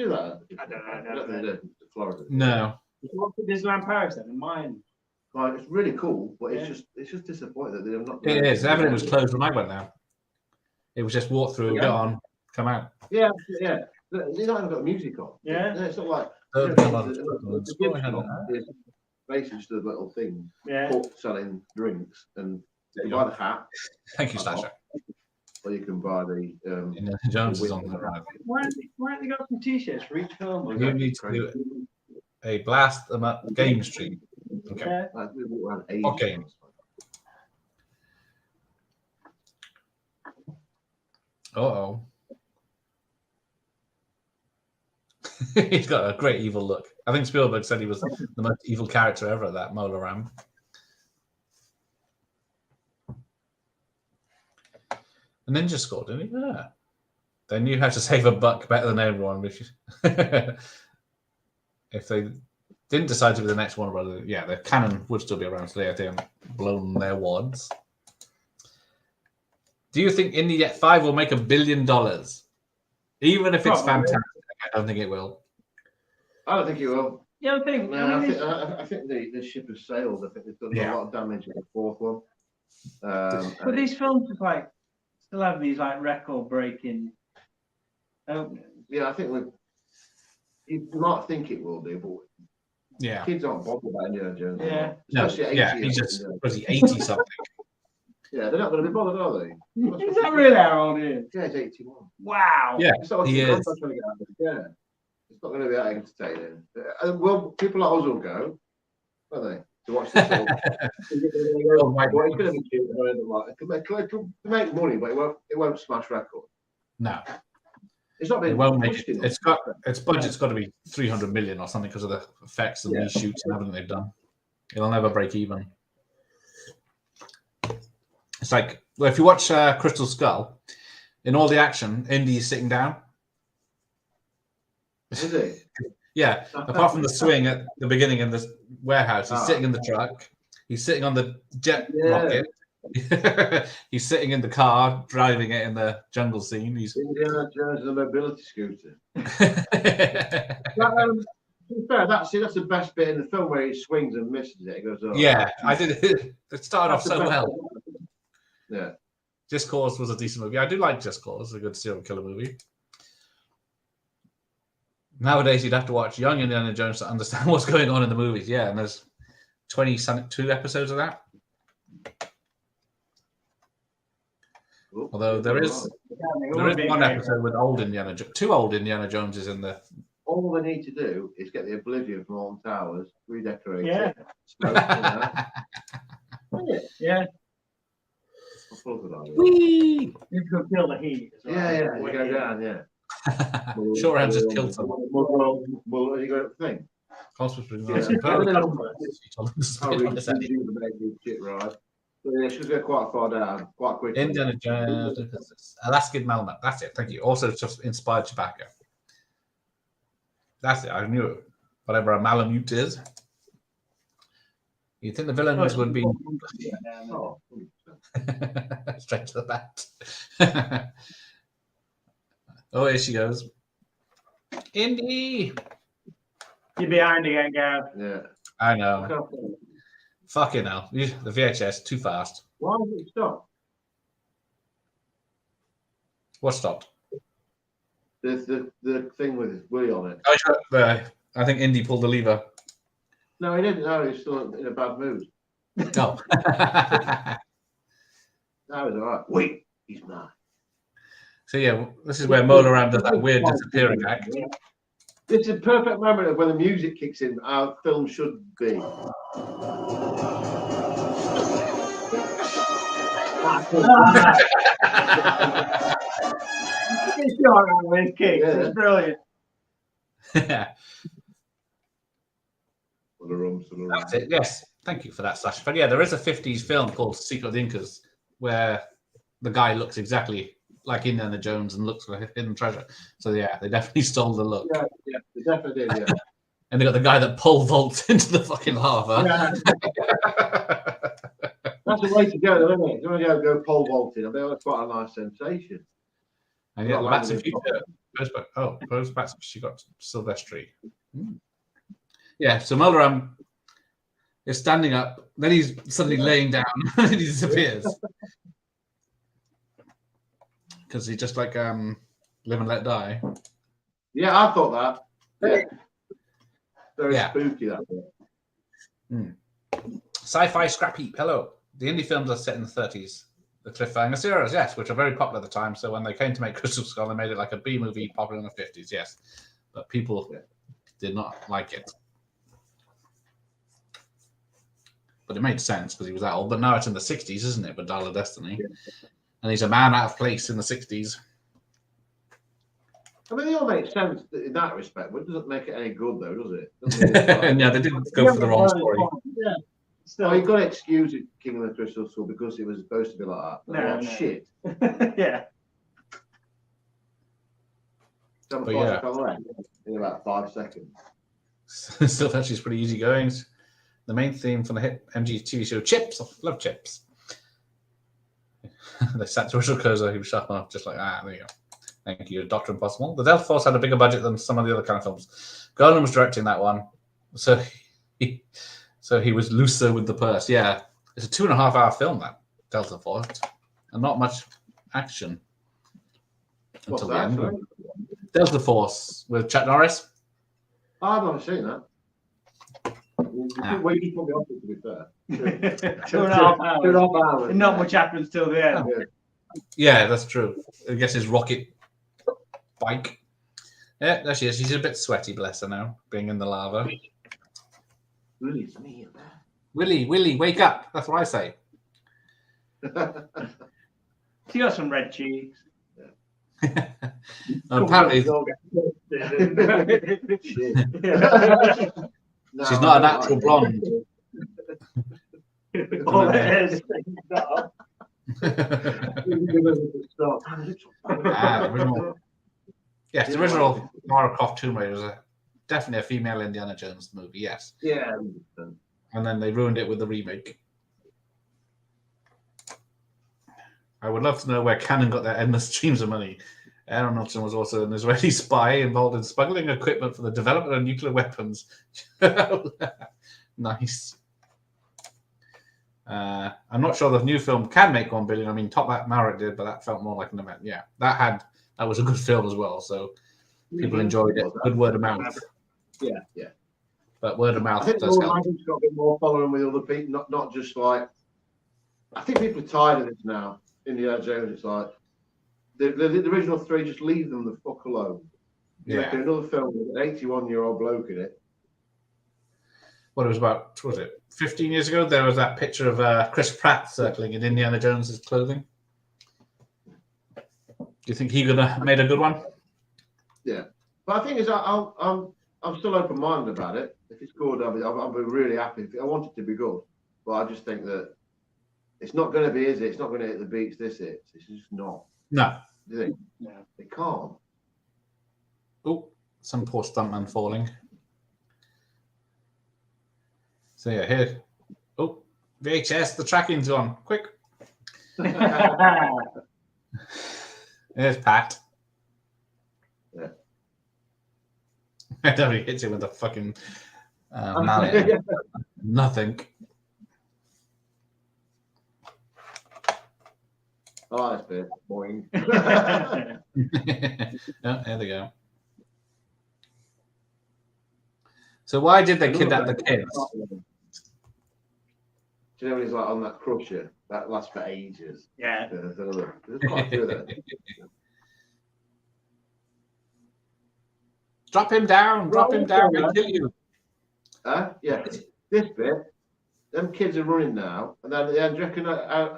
that. I don't know. They do. Florida. No. What's the Disneyland Paris then? Mine. Right, it's really cool, but it's just disappointing that they're not. It is. Everything was closed when I went there. It was just walk through, get on, come out. Yeah. They don't even got music on. Yeah. It's not like. Basically just a little thing. Yeah. Selling drinks, and you buy the hat. Thank you, Slasher. Or you can buy the. Indiana Jones is on the right. Why haven't they got some T-shirts for each film? You need to do a blast them up game stream. Okay. What games? Uh-oh. He's got a great evil look. I think Spielberg said he was the most evil character ever, that Mola Ram. A ninja score, didn't he? Yeah. They knew how to save a buck better than everyone. If they didn't decide to be the next one, brother, yeah, the canon would still be around today if they haven't blown their wads. Do you think Indy 5 will make $1 billion? Even if it's fantastic, I don't think it will. I don't think it will. Yeah, I think. No, I think the ship has sailed. I think they've done a lot of damage in the fourth one. But these films just still have these record-breaking openings. Yeah, I think you might think it will do, but kids aren't bothered about Indiana Jones. Yeah, he's just 80 something. Yeah, they're not going to be bothered, are they? Is that really how old he is? Yeah, he's 81. Wow. Yeah, he is. Yeah, it's not going to be that entertaining. Well, people like us will go, won't they, to watch this film? It's going to be cute. It can make money, but it won't smash records. No. It's not been. It won't make it. Its budget's got to be 300 million or something because of the effects and reshoots and everything they've done. It'll never break even. It's like, well, if you watch Crystal Skull, in all the action, Indy's sitting down. Is he? Yeah. Apart from the swing at the beginning in the warehouse, he's sitting in the truck. He's sitting on the jet rocket. He's sitting in the car, driving it in the jungle scene. He's Indiana Jones, the mobility scooter. That's the best bit in the film where he swings and misses it. He goes, oh, yeah, I did. It started off so well. Yeah, Just Cause was a decent movie. I do like Just Cause. It's a good serial killer movie. Nowadays, you'd have to watch young Indiana Jones to understand what's going on in the movies. Yeah, and there's 22 episodes of that. Although there is one episode with old Indiana Jones, 2 old Indiana Joneses in the. All they need to do is get the Oblivion from Alton Towers, redecorate it. Yeah. Whee! You can feel the heat as well. Yeah, you go down, yeah. Shorthand just killed someone. Well, you got a thing. Yeah, she's going quite far down, quite quickly. Indiana Jones, Alaskan Melmoth. That's it. Thank you. Also, just inspired Chewbacca. That's it. I knew it. Whatever a Malamute is. You think the villains would be straight to the bat? Oh, here she goes. Indy. You're behind again, Gav. Yeah. I know. Fucking hell. The VHS, too fast. Why did it stop? What stopped? The thing with Willie on it. I think Indy pulled the lever. No, he didn't. No, he's still in a bad mood. Oh. That was all right. Wait, he's mine. So yeah, this is where Mola Ram does that weird disappearing act. It's a perfect moment of when the music kicks in, how film should be. It's brilliant. That's it. Yes, thank you for that, Slash. But yeah, there is a 50s film called Secret of the Incas where the guy looks exactly like Indiana Jones and looks like a hidden treasure. So yeah, they definitely stole the look. Yeah, they definitely did. Yeah. And they got the guy that pole vaults into the fucking lava. Yeah. That's the way to go, isn't it? You want to go pole vaulting. I mean, that's quite a nice sensation. And yeah, that's a future. Goes back. She got Silvestri. Yeah, so Mulderam is standing up, then he's suddenly laying down, and he disappears. Because he just like live and let die. Yeah, I thought that. Yeah. Very spooky, that bit. Sci-fi scrap heap. Hello. The indie films are set in the 30s. The cliffhanger series, yes, which are very popular at the time. So when they came to make Crystal Skull, they made it like a B movie popular in the 50s, yes. But people did not like it. But it made sense because he was that old. But now it's in the 60s, isn't it? With Dial of Destiny. Yeah. And he's a man out of place in the 60s. I mean, they all make sense in that respect, but it doesn't make it any good, though, does it? Yeah, they didn't go for the wrong story. Yeah. So you've got to excuse it, King of the Crystal Skull, because it was supposed to be like that. No. Shit. Yeah. But yeah. In about 5 seconds. Still, actually, it's pretty easy going. The main theme from the hit MG TV show Chips. I love Chips. They sat to Richard Kurzer, he was shut off just like, there you go. Thank you, Dr. Impossible. The Delta Force had a bigger budget than some of the other kind of films. Garland was directing that one. So he was looser with the purse. Yeah. It's a 2.5-hour film, that Delta Force. And not much action. What's that? Until the end. Delta Force with Chuck Norris. I've never seen that. Well, you probably off it, to be fair. 2.5 hours. And not much happens till the end. Yeah, that's true. I guess his rocket bike. Yeah, there she is. She's a bit sweaty, bless her now, being in the lava. Willie's me. Willie, wake up. That's what I say. She got some red cheeks. Apparently, she's not a natural blonde. All it is. Yes, the original Lara Croft Tomb Raider is definitely a female Indiana Jones movie, yes. Yeah. And then they ruined it with the remake. I would love to know where Canon got their endless streams of money. Aaron Knowlton was also an Israeli spy involved in smuggling equipment for the development of nuclear weapons. Nice. I'm not sure the new film can make 1 billion. I mean, Top Hat Maverick did, but that felt more like an event. Yeah, that was a good film as well. So people enjoyed it. Good word of mouth. Yeah. But word of mouth I think does help. It's got a bit more following with other people, not just like. I think people are tired of this now. Indiana Jones, it's like the original 3. Just leave them the fuck alone. Yeah. Another film with an 81-year-old bloke in it. What it was about? What was it? 15 years ago, there was that picture of Chris Pratt circling in Indiana Jones's clothing. Do you think he could have made a good one? Yeah, but I think I'm still open-minded about it. If it's good, I'll be really happy. I want it to be good, but I just think that it's not going to be, is it? It's not going to hit the beats. It's just not. No. Do you think? No, it can't. Oh, some poor stuntman falling. So yeah, here. Oh, VHS, the tracking's on. Quick. There's Pat. Yeah. I don't know, he hits it with a fucking mallet. Nothing. Oh, that's bit boring. Oh, there they go. So why did they kidnap the kids? Do you know when he's like on that crusher? That lasts for ages. Yeah. There's quite a few of them. Drop him down, and kill you. Yeah. This bit, them kids are running now, and then do you reckon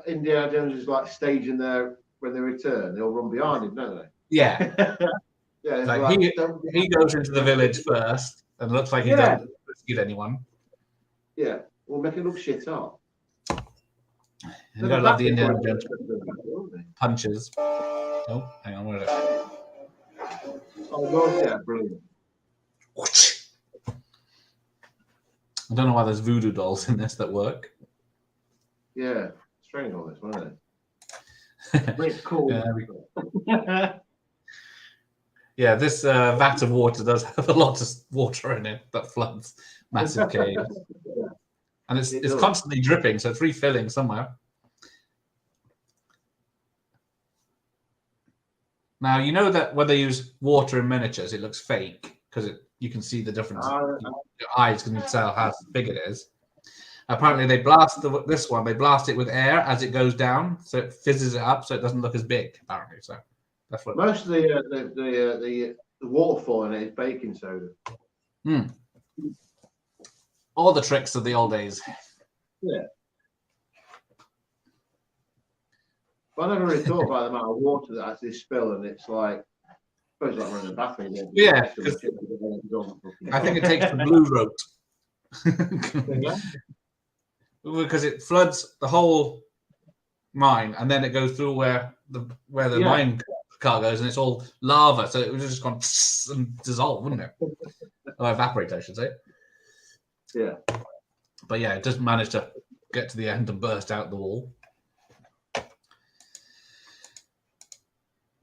Indiana Jones is like staging there when they return? They'll run behind him, don't they? Yeah. Yeah. Like he goes into the village first, and looks like he doesn't rescue anyone. Yeah. We'll make it look shit up. You gotta love the Indiana Jones punches. Oh, hang on, where is it? Oh, God, yeah, brilliant. I don't know why there's voodoo dolls in this that work. Yeah, strange all this, wasn't it? But it's cool. Yeah, this vat of water does have a lot of water in it that floods massive caves. And it's constantly dripping, so it's refilling somewhere. Now, you know that when they use water in miniatures, it looks fake because you can see the difference. Your eyes can tell how big it is. Apparently, they blast this one. They blast it with air as it goes down, so it fizzes it up, so it doesn't look as big. Apparently, so that's what. Most of the waterfall in it is baking soda. All the tricks of the old days. Yeah. But I never really thought about the amount of water that actually spill, and it's like, I suppose like running a bathroom. Yeah. I think it takes the blue route. Because it floods the whole mine, and then it goes through where the mine car goes, and it's all lava, so it would have just gone and dissolve, wouldn't it? Or evaporate, I should say. Yeah. But yeah, it does manage to get to the end and burst out the wall.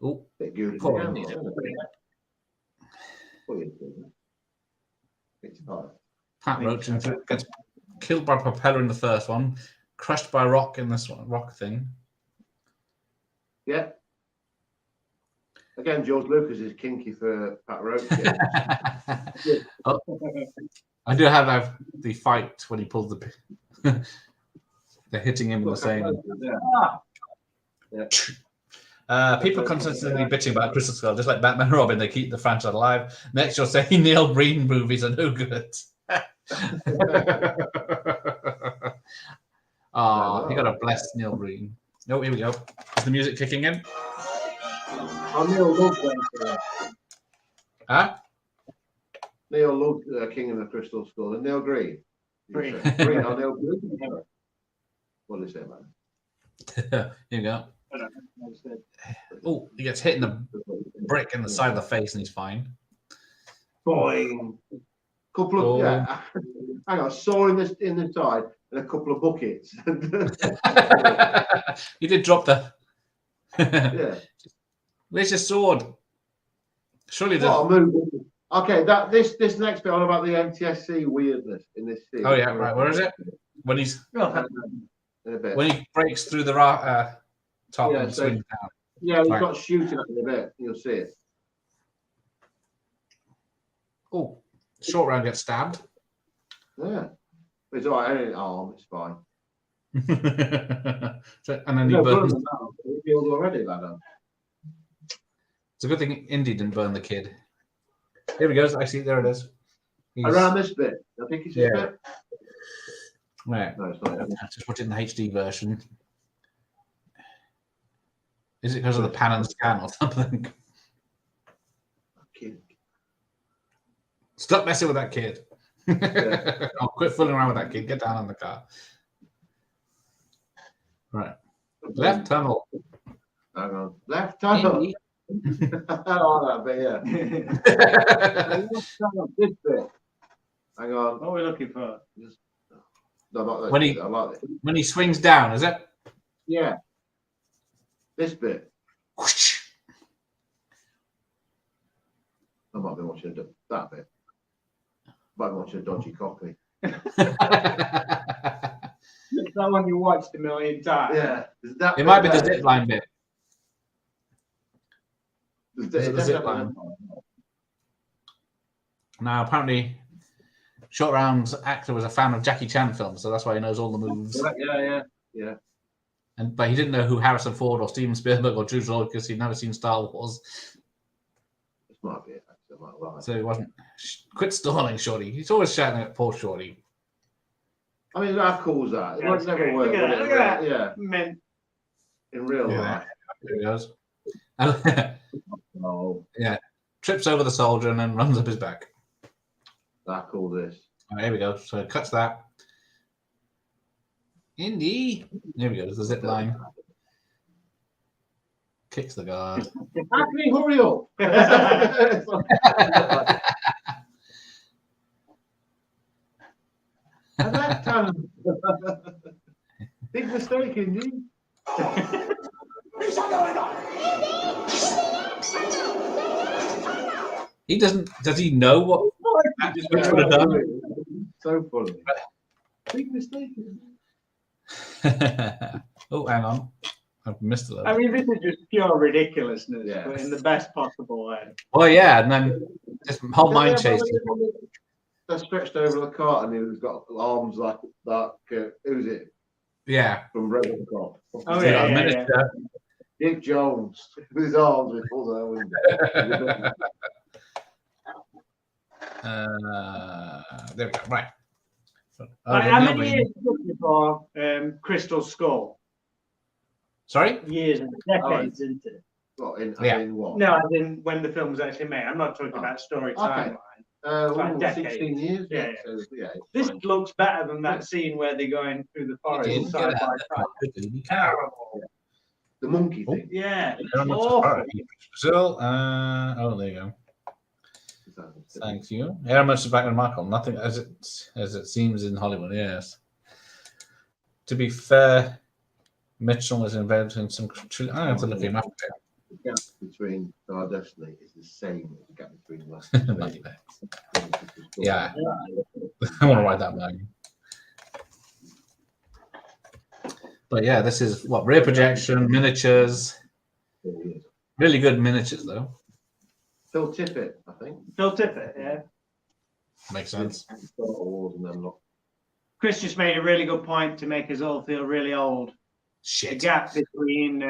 Oh, Pat Roach gets killed by propeller in the first one, crushed by rock in this one, rock thing. Yeah. Again, George Lucas is kinky for Pat Roach. I do have the fight when he pulls the. They're hitting him in the same. Yeah. People consistently bitching about Crystal Skull, just like Batman and Robin. They keep the franchise alive. Next, you're saying Neil Breen movies are no good. Oh, you gotta bless Neil Breen. Oh, here we go. Is the music kicking in? Oh, Neil loved that. Huh? Neil loved King of the Crystal Skull. And Neil Green. Green. Oh, Neil Green. What did he say, man? Here you go. Oh, he gets hit in the brick in the side of the face and he's fine. Boing. Couple of hang on, saw in the side and a couple of buckets. You did drop the. Yeah. Where's your sword? Surely the. Okay, this next bit on about the NTSC weirdness in this scene. Oh yeah, right. Where is it? When he's when he breaks through the top and swings down. Yeah, he's got shooting at it a bit. You'll see it. Oh, short round gets stabbed. Yeah, it's all right. Only an arm. It's fine. And then he burns. He killed already, lad. It's a good thing Indy didn't burn the kid. Here he goes. I see. There it is. Around this bit. I think it's this bit. Right. No, it's not. Just watch it in the HD version. Is it because of the pan and scan or something? Kid. Stop messing with that kid. Yeah. Oh, quit fooling around with that kid. Get down on the car. Right. Left tunnel. Hang on. Left tunnel. I like that bit, yeah. This bit. Hang on. What are we looking for? No, not that. When I like it. When he swings down, is it? Yeah. This bit. I might be watching that bit. Might be watching a dodgy copy. It's that one you watched a million times. Yeah. It might be the zip line bit. The zip line. Now, apparently, Short Round's actor was a fan of Jackie Chan films, so that's why he knows all the moves. Yeah. But he didn't know who Harrison Ford or Steven Spielberg or Jude Law because he'd never seen Star Wars. This might be it. So he wasn't. Quit stalling, Shorty. He's always shouting at poor Shorty. I mean, how cool is that? It Yeah, would never work. Look at that. Yeah. Man. In real life. There he goes. Oh, Yeah. Trips over the soldier and then runs up his back. how cool this. All right, here we go. So it cuts that. Indy. There we go. There's the zip line. Kicks the guard. Actually, hurry up. At that time, big mistake, Indy. He doesn't. Does he know what? Which would have done? So funny. Big mistake. Oh, hang on. I've missed a little. I mean, this is just pure ridiculousness, Yeah. but in the best possible way. Well, yeah, and then this whole mind chase. They're stretched over the cart and he's got arms like that. Who's it? Yeah. From Robocop. Oh, yeah. Miniature. Dick Jones with his arms with all that. There we go. Right. How many years before Crystal Skull? Sorry? Years and decades into it. What, in what? No, I didn't when the film was actually made. I'm not talking about story timeline. Like decades. 16 years. Yeah. So, This looks better than that scene where they're going through the forest side by side. Terrible. The monkey thing. Yeah. Awful. Brazil. Oh, there you go. Thank you. Aramis is back with Michael. Nothing as it seems in Hollywood. Yes. To be fair, Mitchell was involved in some. I have to look him up. The gap between our destiny is the same as the gap between West. Yeah. I want to write that down. But yeah, this is what rear projection, miniatures. Really good miniatures though. Phil Tippett, I think. Phil Tippett, yeah. Makes sense. Chris just made a really good point to make us all feel really old. Shit. The gap between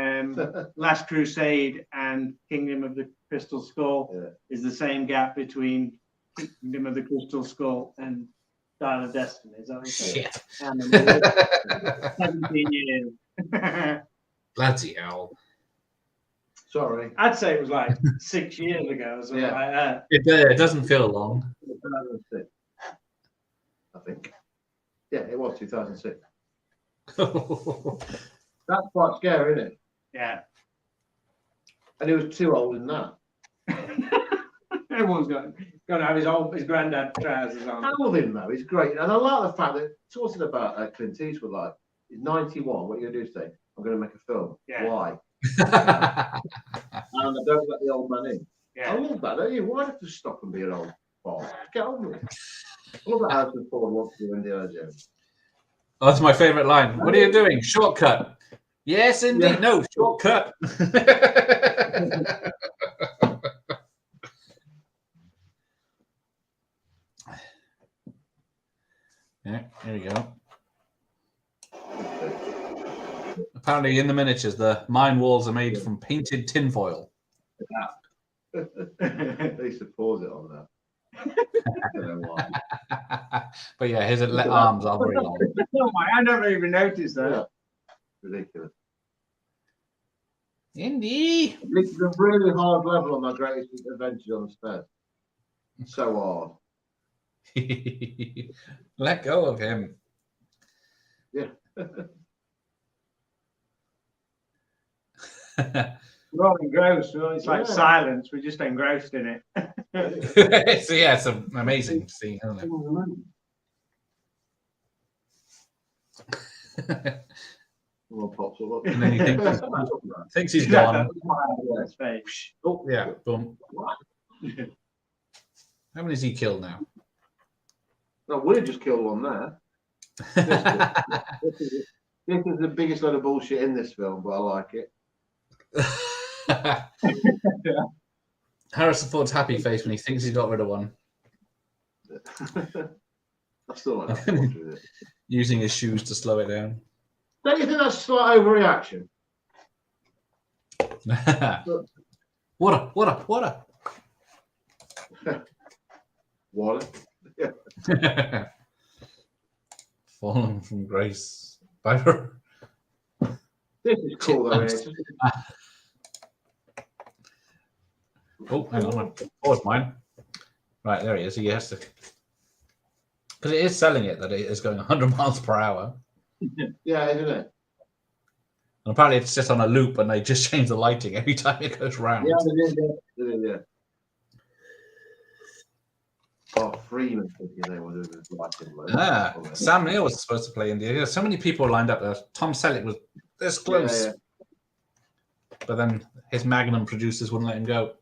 Last Crusade and Kingdom of the Crystal Skull is the same gap between Kingdom of the Crystal Skull and Dial of Destiny. Is that what Shit. 17 years. Bloody hell. Sorry. I'd say it was like 6 years ago or something like that. It doesn't feel long. 2006, I think. Yeah, it was 2006. That's quite scary, isn't it? Yeah. And he was too old in that. Everyone's going to have his granddad trousers on. I love him though. He's great, and I like the fact that talking about Clint Eastwood, like he's 91. What are you gonna do today? I'm gonna make a film. Yeah. Why? And I don't let the old man in. Yeah. I love that. Don't you? Why have to stop and be an old boss? Get on with it. I love that Harrison Ford wants to do Indiana Jones. Oh, that's my favourite line. What are you doing? Shortcut. Yes, indeed. Yeah. No, shortcut. Yeah, here we go. Apparently, in the miniatures, the mine walls are made from painted tinfoil. They used to pause it on that. I don't know why. But yeah, his arms are very long. Oh my, I never even noticed that. Yeah. Ridiculous. Indy. It's a really hard level on my greatest adventure on Space. So hard. Let go of him. Yeah. We're all engrossed. It's like silence. We're just engrossed in it. So yeah, it's an amazing scene, isn't it? Someone pops up. And then he thinks he's gone. Oh yeah, boom. How many has he killed now? No, we just killed one there. This is the biggest load of bullshit in this film, but I like it. Harrison Ford's happy face when he thinks he's got rid of one. I still like that much with it. Using his shoes to slow it down. Don't you think that's a slight overreaction? Water. Water. Fallen from grace. Viper. This is cool though. It's just, Oh, hang on. Oh, it's mine. Right, there he is. He has to. Because it is selling it that it is going 100 miles per hour. yeah, isn't it? And apparently it's just on a loop and they just change the lighting every time it goes round. Yeah, they did, yeah. Oh, Freeman thinking they were doing this lighting. Sam Neill was supposed to play India. So many people lined up there. Tom Selleck was this close. Yeah. But then his Magnum producers wouldn't let him go.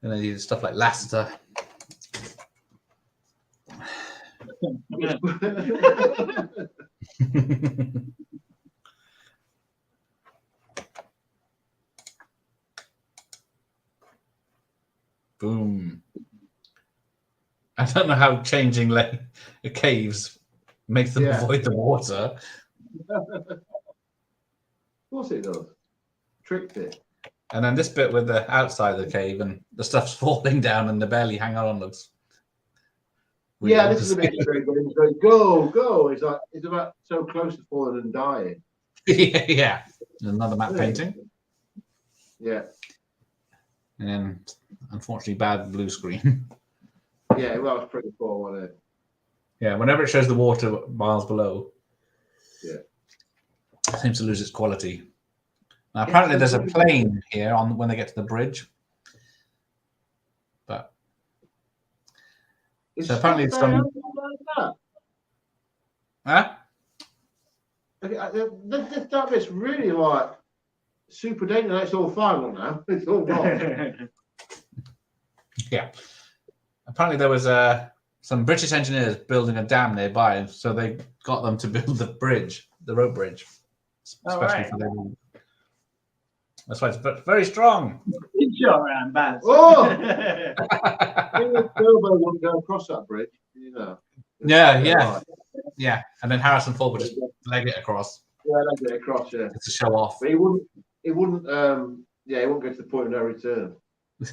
And then he did stuff like Lasseter. Boom. I don't know how changing caves makes them avoid the water. Of course it does. Tricked it. And then this bit with the outside of the cave and the stuff's falling down and they barely hang on looks. Yeah, this is a bit strange. He's going, go. It's like it's about so close to falling and dying. Yeah. Another matte painting. Yeah. And then, unfortunately, bad blue screen. Yeah, well, it's pretty poor, wasn't it? Yeah, whenever it shows the water miles below, it seems to lose its quality. Now, apparently, there's a plane here on when they get to the bridge. But so apparently, it's some. Huh? That bit's really like super danger. It's all final now. It's all gone. Yeah. Apparently, there was some British engineers building a dam nearby, so they got them to build the bridge, the rope bridge, especially for them. That's why it's very strong. It's your round, Baz. Oh! Bilbo wouldn't go across that bridge, you know. Yeah. And then Harrison Ford would just leg it across. Yeah, leg it across, yeah. To show off. But he wouldn't he wouldn't go to the point of no return.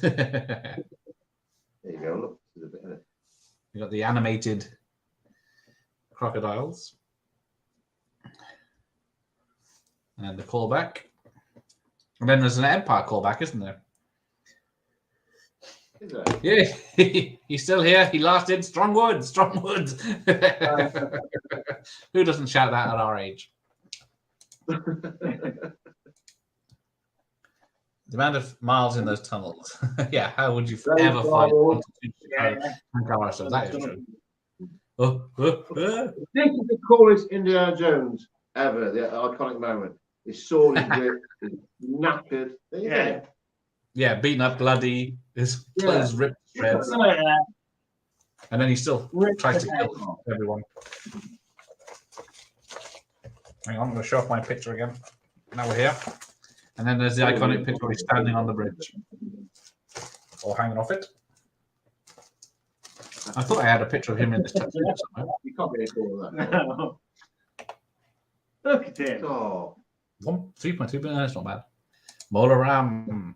There you go, look. There's a bit in it. You got the animated crocodiles. And the callback. And then there's an Empire callback, isn't there? Is there? Yeah, he's still here. He lasted. Strong words. Who doesn't shout that at our age? The amount of miles in those tunnels. Yeah, how would you ever find that is true. This is the coolest Indiana Jones ever, the iconic moment. His sword is ripped, he's knackered. Yeah, beaten up, bloody, his clothes ripped to shreds. And then he still tries to kill everyone. Hang on, I'm going to show off my picture again. Now we're here. And then there's the iconic picture where he's standing on the bridge. Or hanging off it. I thought I had a picture of him in this picture somewhere. You can't get all of that. No. Look at him. Oh. 3.2 billion, that's not bad. Molaram.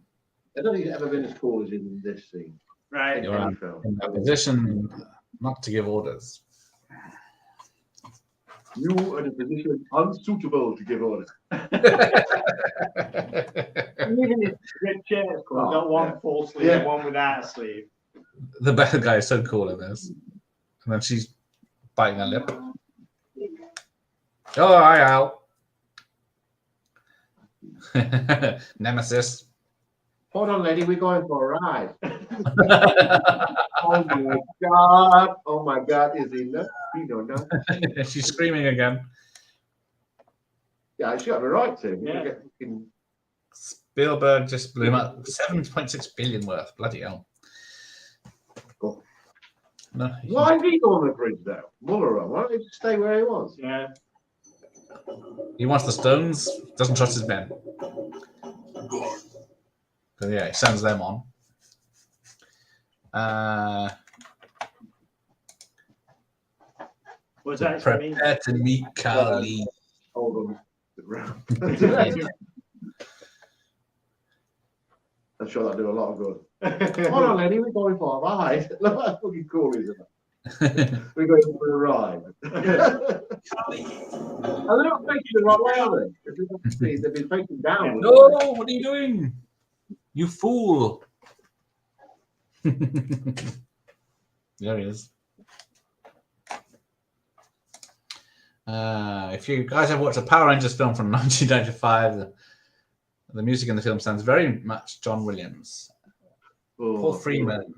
I don't think it's ever been as cool as in this scene. Right. You're in a position not to give orders. You are in a position unsuitable to give orders. Even his red chair's cool. Got one full sleeve and one without a sleeve. The bad guy is so cool in this. And then she's biting her lip. Oh, hi, Al. Nemesis. Hold on, lady, we're going for a ride. Oh my God, is he nuts? You don't know. She's screaming again. Yeah, she got the right to. Yeah. Spielberg just blew him up. 7.6 billion worth. Bloody hell. Cool. No, Why did he go on the bridge though? Muller, why don't he just stay where he was? Yeah. He wants the stones, doesn't trust his men. So yeah, he sends them on. Was that prepare to meet Kali. Hold on. I'm sure that'll do a lot of good. Hold on, Lenny, we're going for a ride. Look how fucking cool is it? We're going for a ride. Are they not facing the right way, are they? They've been facing downwards. No, what are you doing? You fool. There he is. If you guys have watched a Power Rangers film from 1995, the music in the film sounds very much John Williams. Paul Freeman.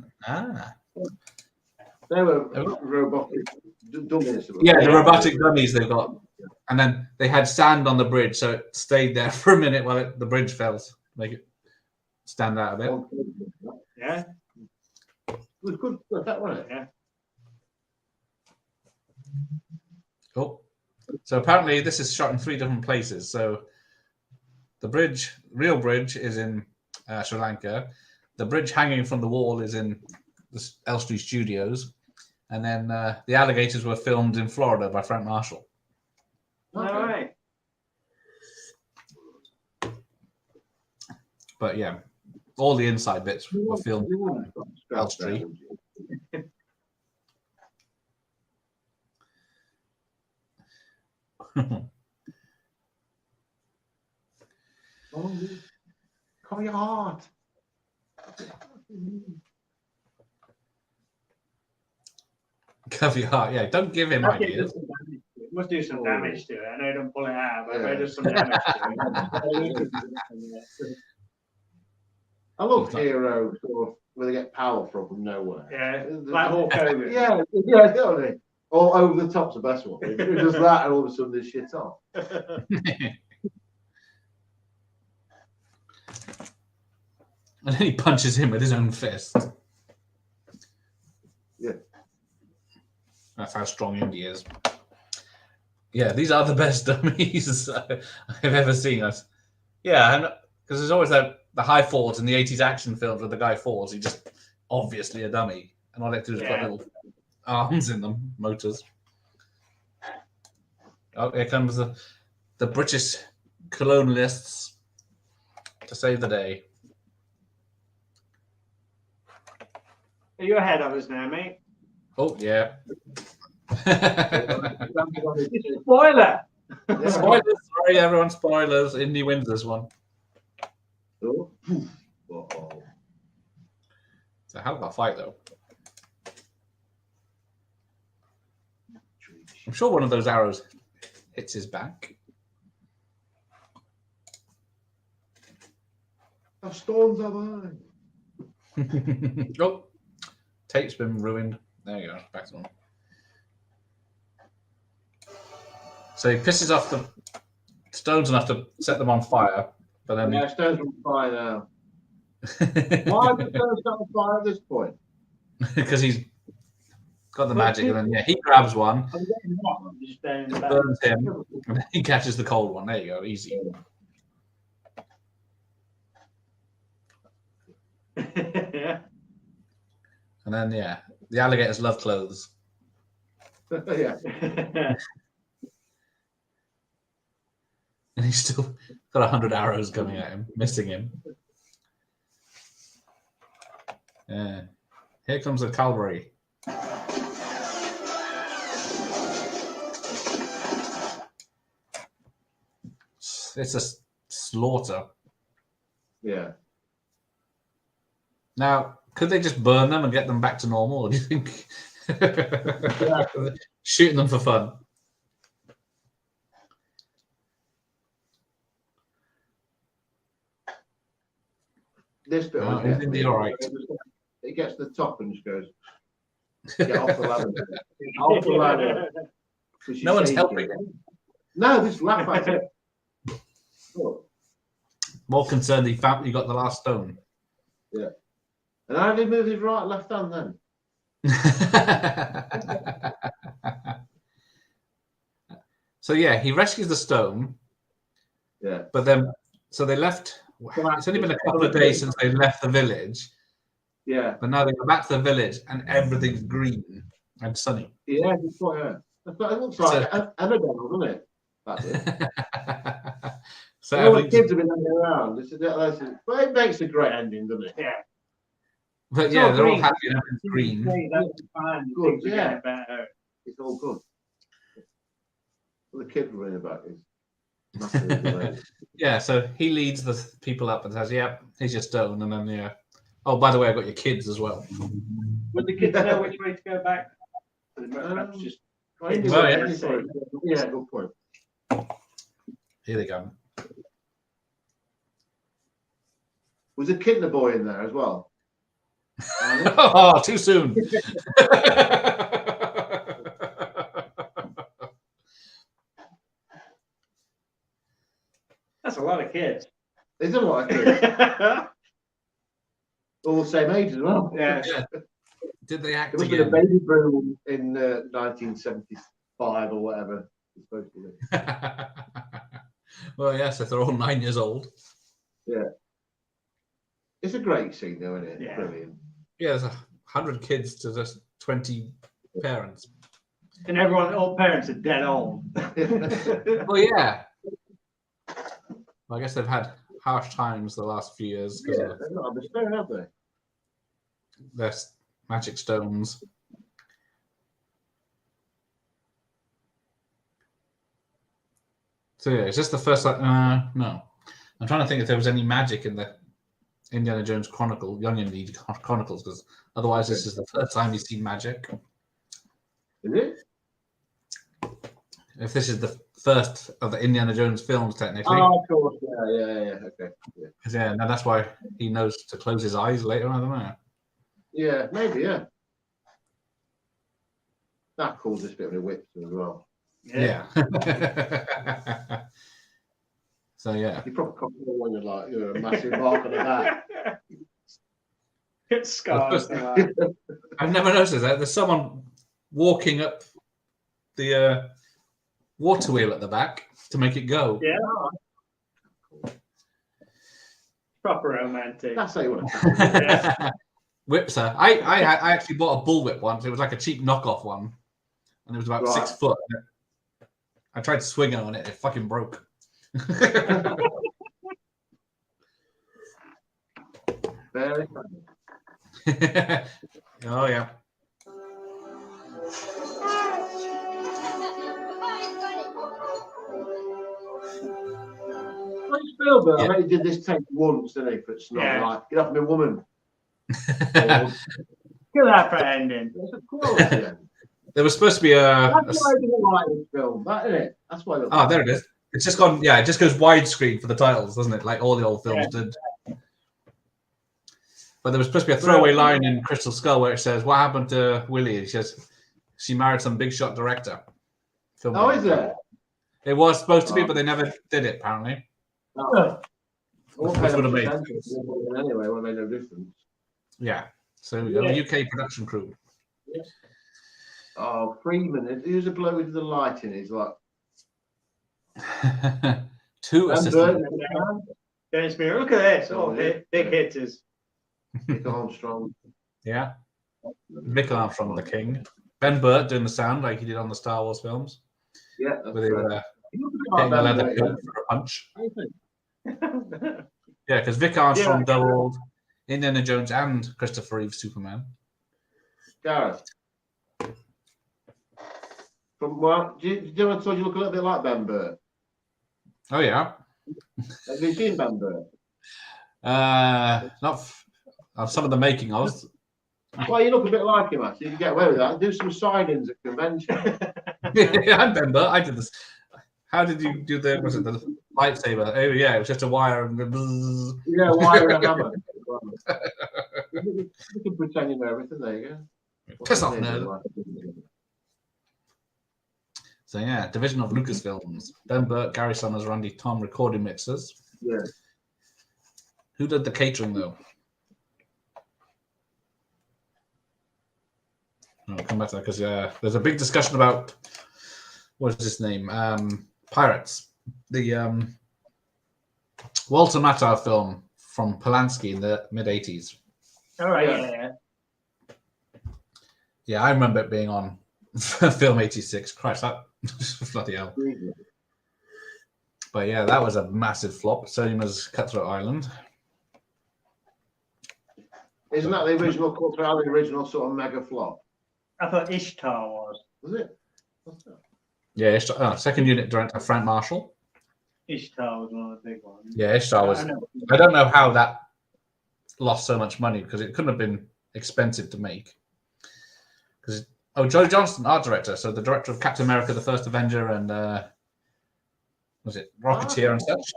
They were robotic dummies. Yeah, the robotic dummies they've got. And then they had sand on the bridge, so it stayed there for a minute while the bridge fell to make it stand out a bit. Yeah. It was good effect, wasn't it? Yeah. Cool. So apparently this is shot in 3 different places. So the bridge, real bridge, is in Sri Lanka. The bridge hanging from the wall is in the Elstree Studios. And then the alligators were filmed in Florida by Frank Marshall. All right. But yeah, all the inside bits were filmed in Elstree. Cover your heart. Cover your heart, yeah. Don't give him ideas. It must do some damage to it. I know it don't pull it out, but it does some damage to it. I love Hero sort of where they get power from nowhere. Yeah, like Hulk Hogan. Yeah, don't they? Or Over the Top's the best one. It does that, and all of a sudden this shit's off. And then he punches him with his own fist. Yeah. That's how strong Indy is. Yeah, these are the best dummies I've ever seen. Yeah, because there's always the high falls in the 80s action films where the guy falls. He's just obviously a dummy. And all they do is put little arms in them, motors. Oh, here comes the British colonialists to save the day. Are you ahead of us now, mate? Oh, yeah. Spoiler! Spoilers, sorry, everyone, spoilers. Indy wins this one. Oh. It's a hell of a fight, though. I'm sure one of those arrows hits his back. How storms are mine. Oh, tape's been ruined. There you go, back to normal. So he pisses off the stones enough to set them on fire, but then stones on fire now. Why are the stones not on fire at this point? Because he's got the magic, and then he grabs one, burns him, and then he catches the cold one. There you go, easy. Yeah. And then the alligators love clothes. Yeah. And he's still got 100 arrows coming at him, missing him. Yeah. Here comes the cavalry. It's a slaughter. Yeah. Now, could they just burn them and get them back to normal? Or do you think shooting them for fun? This bit, all right. It gets to the top and just goes, get off the ladder. Off the ladder. No one's helping him. No, just laugh at it. Oh. More concerned he got the last stone. Yeah. And how did he move his right left hand then? So yeah, he rescues the stone. Yeah. But then, so they left. It's only been a couple of days since they left the village. Yeah. But now they go back to the village and everything's green and sunny. Yeah, that's what, yeah. It looks like Emmerdale, doesn't it? That's it. So all the kids have been hanging around. But it makes a great ending, doesn't it? Yeah. But It's yeah, all they're all green. happy and everything's green. That's fine. Good, Things are yeah. getting better. It's all good. Well, the kid running about is massively delayed. Yeah, so he leads the people up and says, "Yeah, here's your stone," and then yeah. Oh, by the way, I got your kids as well. Would the kids know which way to go back? Perhaps just Well, yeah. Yeah, good point. Here they go. Was a kid and a boy in there as well? Oh, too soon. That's a lot of kids. There's a lot of kids. All the same age as well. Yeah. Did they act There must have again? been a baby boom in 1975 or whatever it's supposed to be. Well, yes, if they're all 9 years old. Yeah. It's a great scene, though, isn't it? Yeah. Brilliant. Yeah, there's 100 kids to just 20 parents. And all parents are dead old. Well, yeah. Well, I guess they've had harsh times the last few years because Yeah, they're not understand, have they? their magic stones. So yeah, it's just the first. No, I'm trying to think if there was any magic in the Indiana Jones Chronicles, because otherwise this is the first time you've seen magic. Is it? If this is the first of the Indiana Jones films, technically. Oh, of course. Yeah. Okay. Yeah. Yeah, now that's why he knows to close his eyes later. I don't know. Yeah, maybe. Yeah. That caused us a bit of a whip as well. Yeah. So yeah. You probably can't know when you're a massive mark on the back. It's scars. I've never noticed that. There's someone walking up the water wheel at the back to make it go. Yeah. Proper romantic. That's how you want to. Whips her. I actually bought a bullwhip once. It was like a cheap knockoff one, and it was about 6 foot. I tried to swing it on it. It fucking broke. Very funny. Oh yeah. Spielberg, I bet he did this take once, didn't he? For it's not like get off me, woman. Kill that for ending. It's a quality. There was supposed to be That's why I didn't like this film. That isn't it? That's why. Oh, there it is. It's just gone. Yeah, it just goes widescreen for the titles, doesn't it? Like all the old films did. But there was supposed to be a throwaway line in Crystal Skull where it says, "What happened to Willie?" He says, "She married some big shot director." Oh, is it? It was supposed to be, but they never did it. Apparently. Oh. Which would have made anyway. Would have made no difference. Yeah. So we got a UK production crew. Yeah. Oh, Freeman. Who's a bloke with the lighting? He's like 2 assistants. Dennis Muir. Look at this. Oh, big hitters. Nick Armstrong. Yeah. Vic Armstrong, the king. Ben Burt doing the sound like he did on the Star Wars films. Yeah. With his hitting a leather coat for a punch. Yeah, because Vic Armstrong doubled Indiana Jones and Christopher Reeve Superman. Gareth. From what? Do you want to look a little bit like Ben Burt? Oh yeah. Have you seen Ben Burt? Not some of the making of. Well, you look a bit like him, actually. You get away with that. Do some signings at convention. Yeah, I remember. I did this. How did you do the? Was it the lightsaber? Oh yeah, it was just a wire and. Yeah, wire and a hammer. You can pretend you know everything. There you go. Piss off, nerd. So yeah, division of Lucasfilms. Ben Burt, Gary Summers, Randy Tom recording mixers. Yeah. Who did the catering though? I'll come back to that because there's a big discussion about what is his name? Pirates. The Walter Matthau film from Polanski in the mid-80s. All right, yeah. Yeah, I remember it being on Film 86. Christ, that bloody hell. But yeah, that was a massive flop. Same as Cutthroat Island. Isn't that the original Cutthroat Island, the original sort of mega flop? I thought Ishtar was. Was it? Yeah, second unit director Frank Marshall. Ishtar was one of the big ones. Yeah, Ishtar was. I don't know how that lost so much money because it couldn't have been expensive to make. Because Joe Johnston, art director, so the director of Captain America: The First Avenger and was it Rocketeer and such.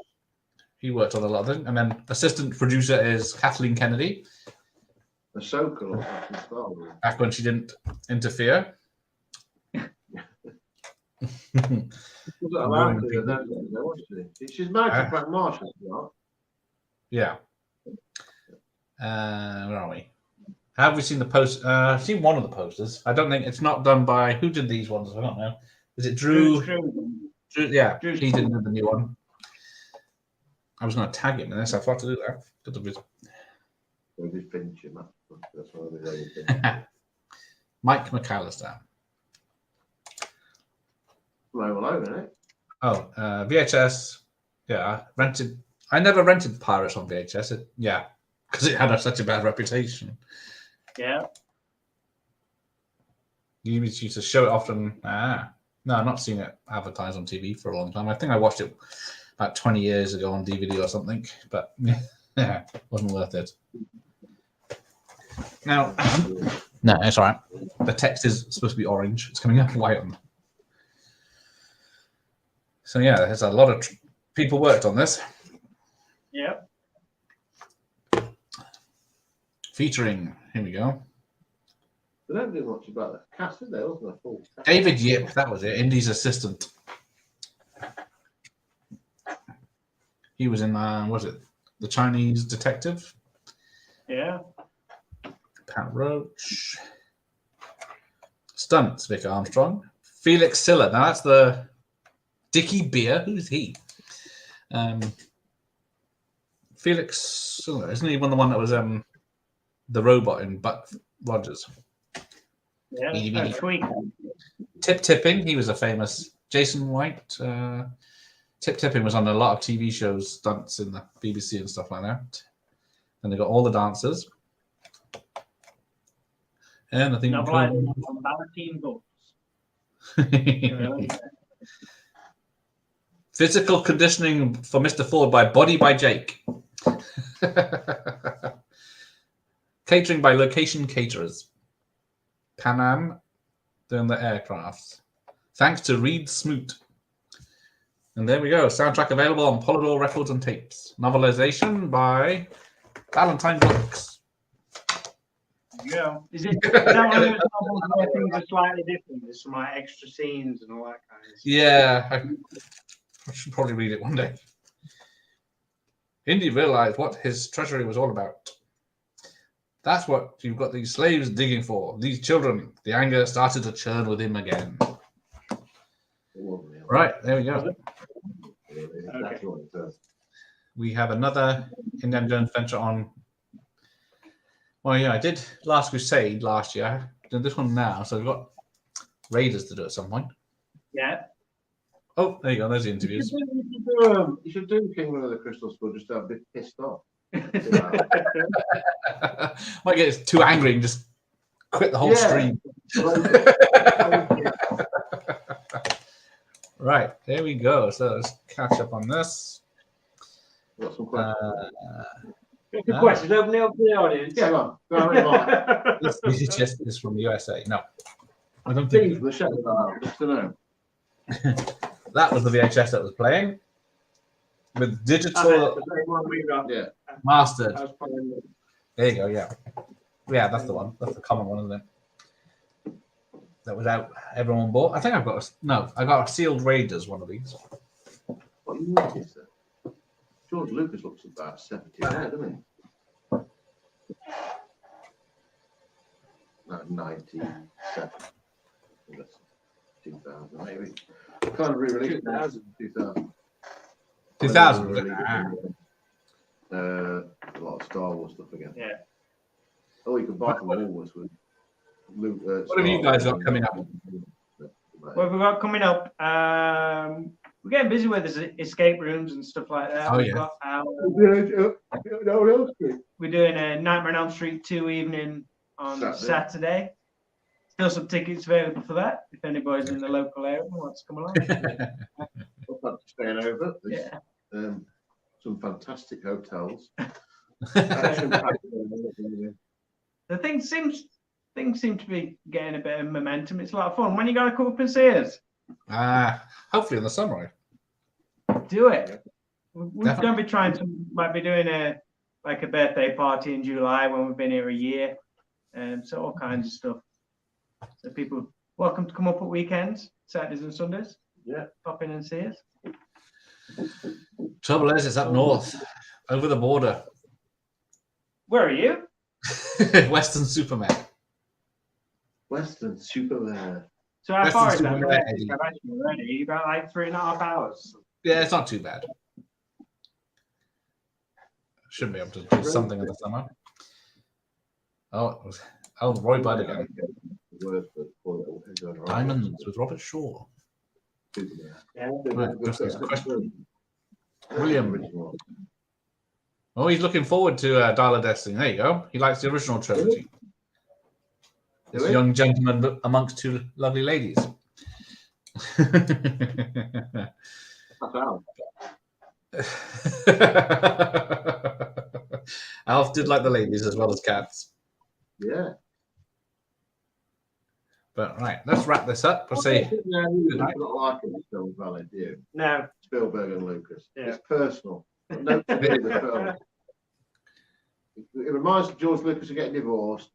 He worked on a lot of them, and then assistant producer is Kathleen Kennedy. Ahsoka or something, Star Wars. Back when she didn't interfere. She's married to Frank Marshall, right? Yeah. Where are we? Have we seen the post? I've seen one of the posters. I don't think it's not done by who did these ones. I don't know. Is it Drew? Drew, yeah, he didn't do the new one. I was going to tag him in this. I forgot to do that. Mike McAllister. Oh, VHS. Yeah, rented. I never rented Pirates on VHS. Because it had such a bad reputation. Yeah. You used to show it often. No, I've not seen it advertised on TV for a long time. I think I watched it about 20 years ago on DVD or something, but yeah, wasn't worth it. Now, no, it's all right. The text is supposed to be orange. It's coming up white on. So yeah, there's a lot of people worked on this. Yeah. Featuring, here we go. They don't do much about the cast, did they? Wasn't a full cast. David Yip, that was it. Indy's assistant. He was in, was it The Chinese Detective? Yeah. Pat Roach. Stunts, Vic Armstrong. Felix Silla. Now that's the Dickie Beer. Who's he? Felix Silla. Isn't he the one that was the robot in Buck Rogers? Yeah. Tip Tipping. He was a famous Jason White. Tip Tipping was on a lot of TV shows, stunts in the BBC and stuff like that. And they got all the dancers. And I think physical conditioning for Mr. Ford by Body by Jake. Catering by Location Caterers. Pan Am doing the aircrafts. Thanks to Reed Smoot. And there we go. Soundtrack available on Polydor Records and Tapes. Novelization by Valentine Books. Yeah. Is that one of those novels where things are slightly different? There's some like extra scenes and all that kind of stuff. Yeah. I should probably read it one day. Indy realized what his treasury was all about. That's what you've got these slaves digging for. These children. The anger started to churn with him again. Right, there we go. Okay. We have another Indiana Jones venture on. Well, yeah, I did Last Crusade last year. I did this one now, so we've got Raiders to do at some point. Yeah. Oh, there you go. There's the interviews. You should do Kingdom of the Crystal Skull just to have a bit pissed off. Might get too angry and just quit the whole stream. Right, there we go. So let's catch up on this. Got some questions. Good questions. Open it up to the audience. Yeah, go on. This is just this from the USA. No, I don't think. The show just to know. That was the VHS that was playing with digital mastered. There you go. Yeah, that's the one. That's the common one, isn't it? That was out. Everyone bought. I think I've got I got a sealed Raiders one of these. What you notice that George Lucas looks about 70 now, doesn't he? No, 97. That's 2000 maybe. Kind of re-released 2000. 2000. A lot of Star Wars stuff again. Yeah. Oh, you could buy from Woolworths with. What have you guys got coming up? What have we got coming up? We're getting busy with this escape rooms and stuff like that. Oh, We've yeah. got we're doing a Nightmare on Elm Street 2 evening on Saturday. Still some tickets available for that if anybody's in the local area and wants to come along. Staying over. Yeah. Some fantastic hotels. The things seem to be getting a bit of momentum. It's a lot of fun. When you got to come up and see us? Hopefully in the summer. Do it. We're going to be might be doing a birthday party in July when we've been here a year. So all kinds of stuff. So people welcome to come up at weekends, Saturdays and Sundays. Yeah. Pop in and see us. Trouble is, it's up north, over the border. Where are you? Western Superman. Western Superman. So how far is that? Superman. I've actually already about like 3.5 hours. Yeah, it's not too bad. Should be able to do something in the summer. Oh, Roy Budd again. Diamonds with Robert Shaw. Right, just this question. William. Oh, he's looking forward to Dial of Destiny. There you go. He likes the original trilogy. This young gentleman amongst two lovely ladies. Alf did like the ladies as well as cats. Yeah. But right, let's wrap this up. We'll say not liking this film, valid, do you? No. Spielberg and Lucas. Yeah. It's personal. No to do with the film. It reminds George Lucas of getting divorced.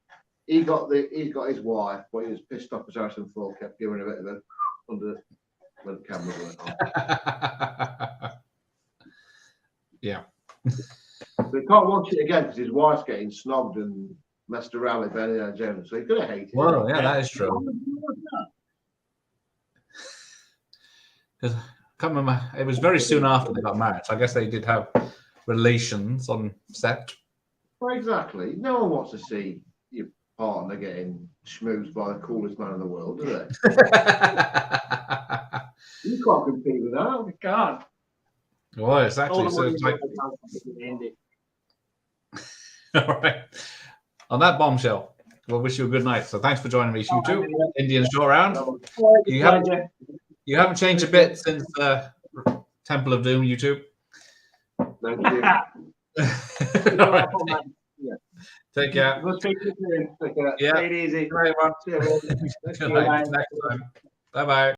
He got his wife, but he was pissed off as Harrison Ford kept giving a bit of a under when the camera went on. Yeah. So he can't watch it again because his wife's getting snobbed and messed around with Benny Jones. So he's gonna hate it. Well, yeah, that is true. Because I can't remember, it was very soon after they got married. So I guess they did have relations on set. Well, exactly. No one wants to see your partner getting schmoozed by the coolest man in the world, do they? You can't compete with that. You can't. Well, exactly. So it's like... All right. On that bombshell, we'll wish you a good night. So thanks for joining me, you two. Indian Short Round. You haven't changed a bit since Temple of Doom, you two. Thank you. All right. Take care. We'll speak to you soon. Take care. Yeah. Take it easy. Good night, everyone. Good night. Next time. Bye-bye.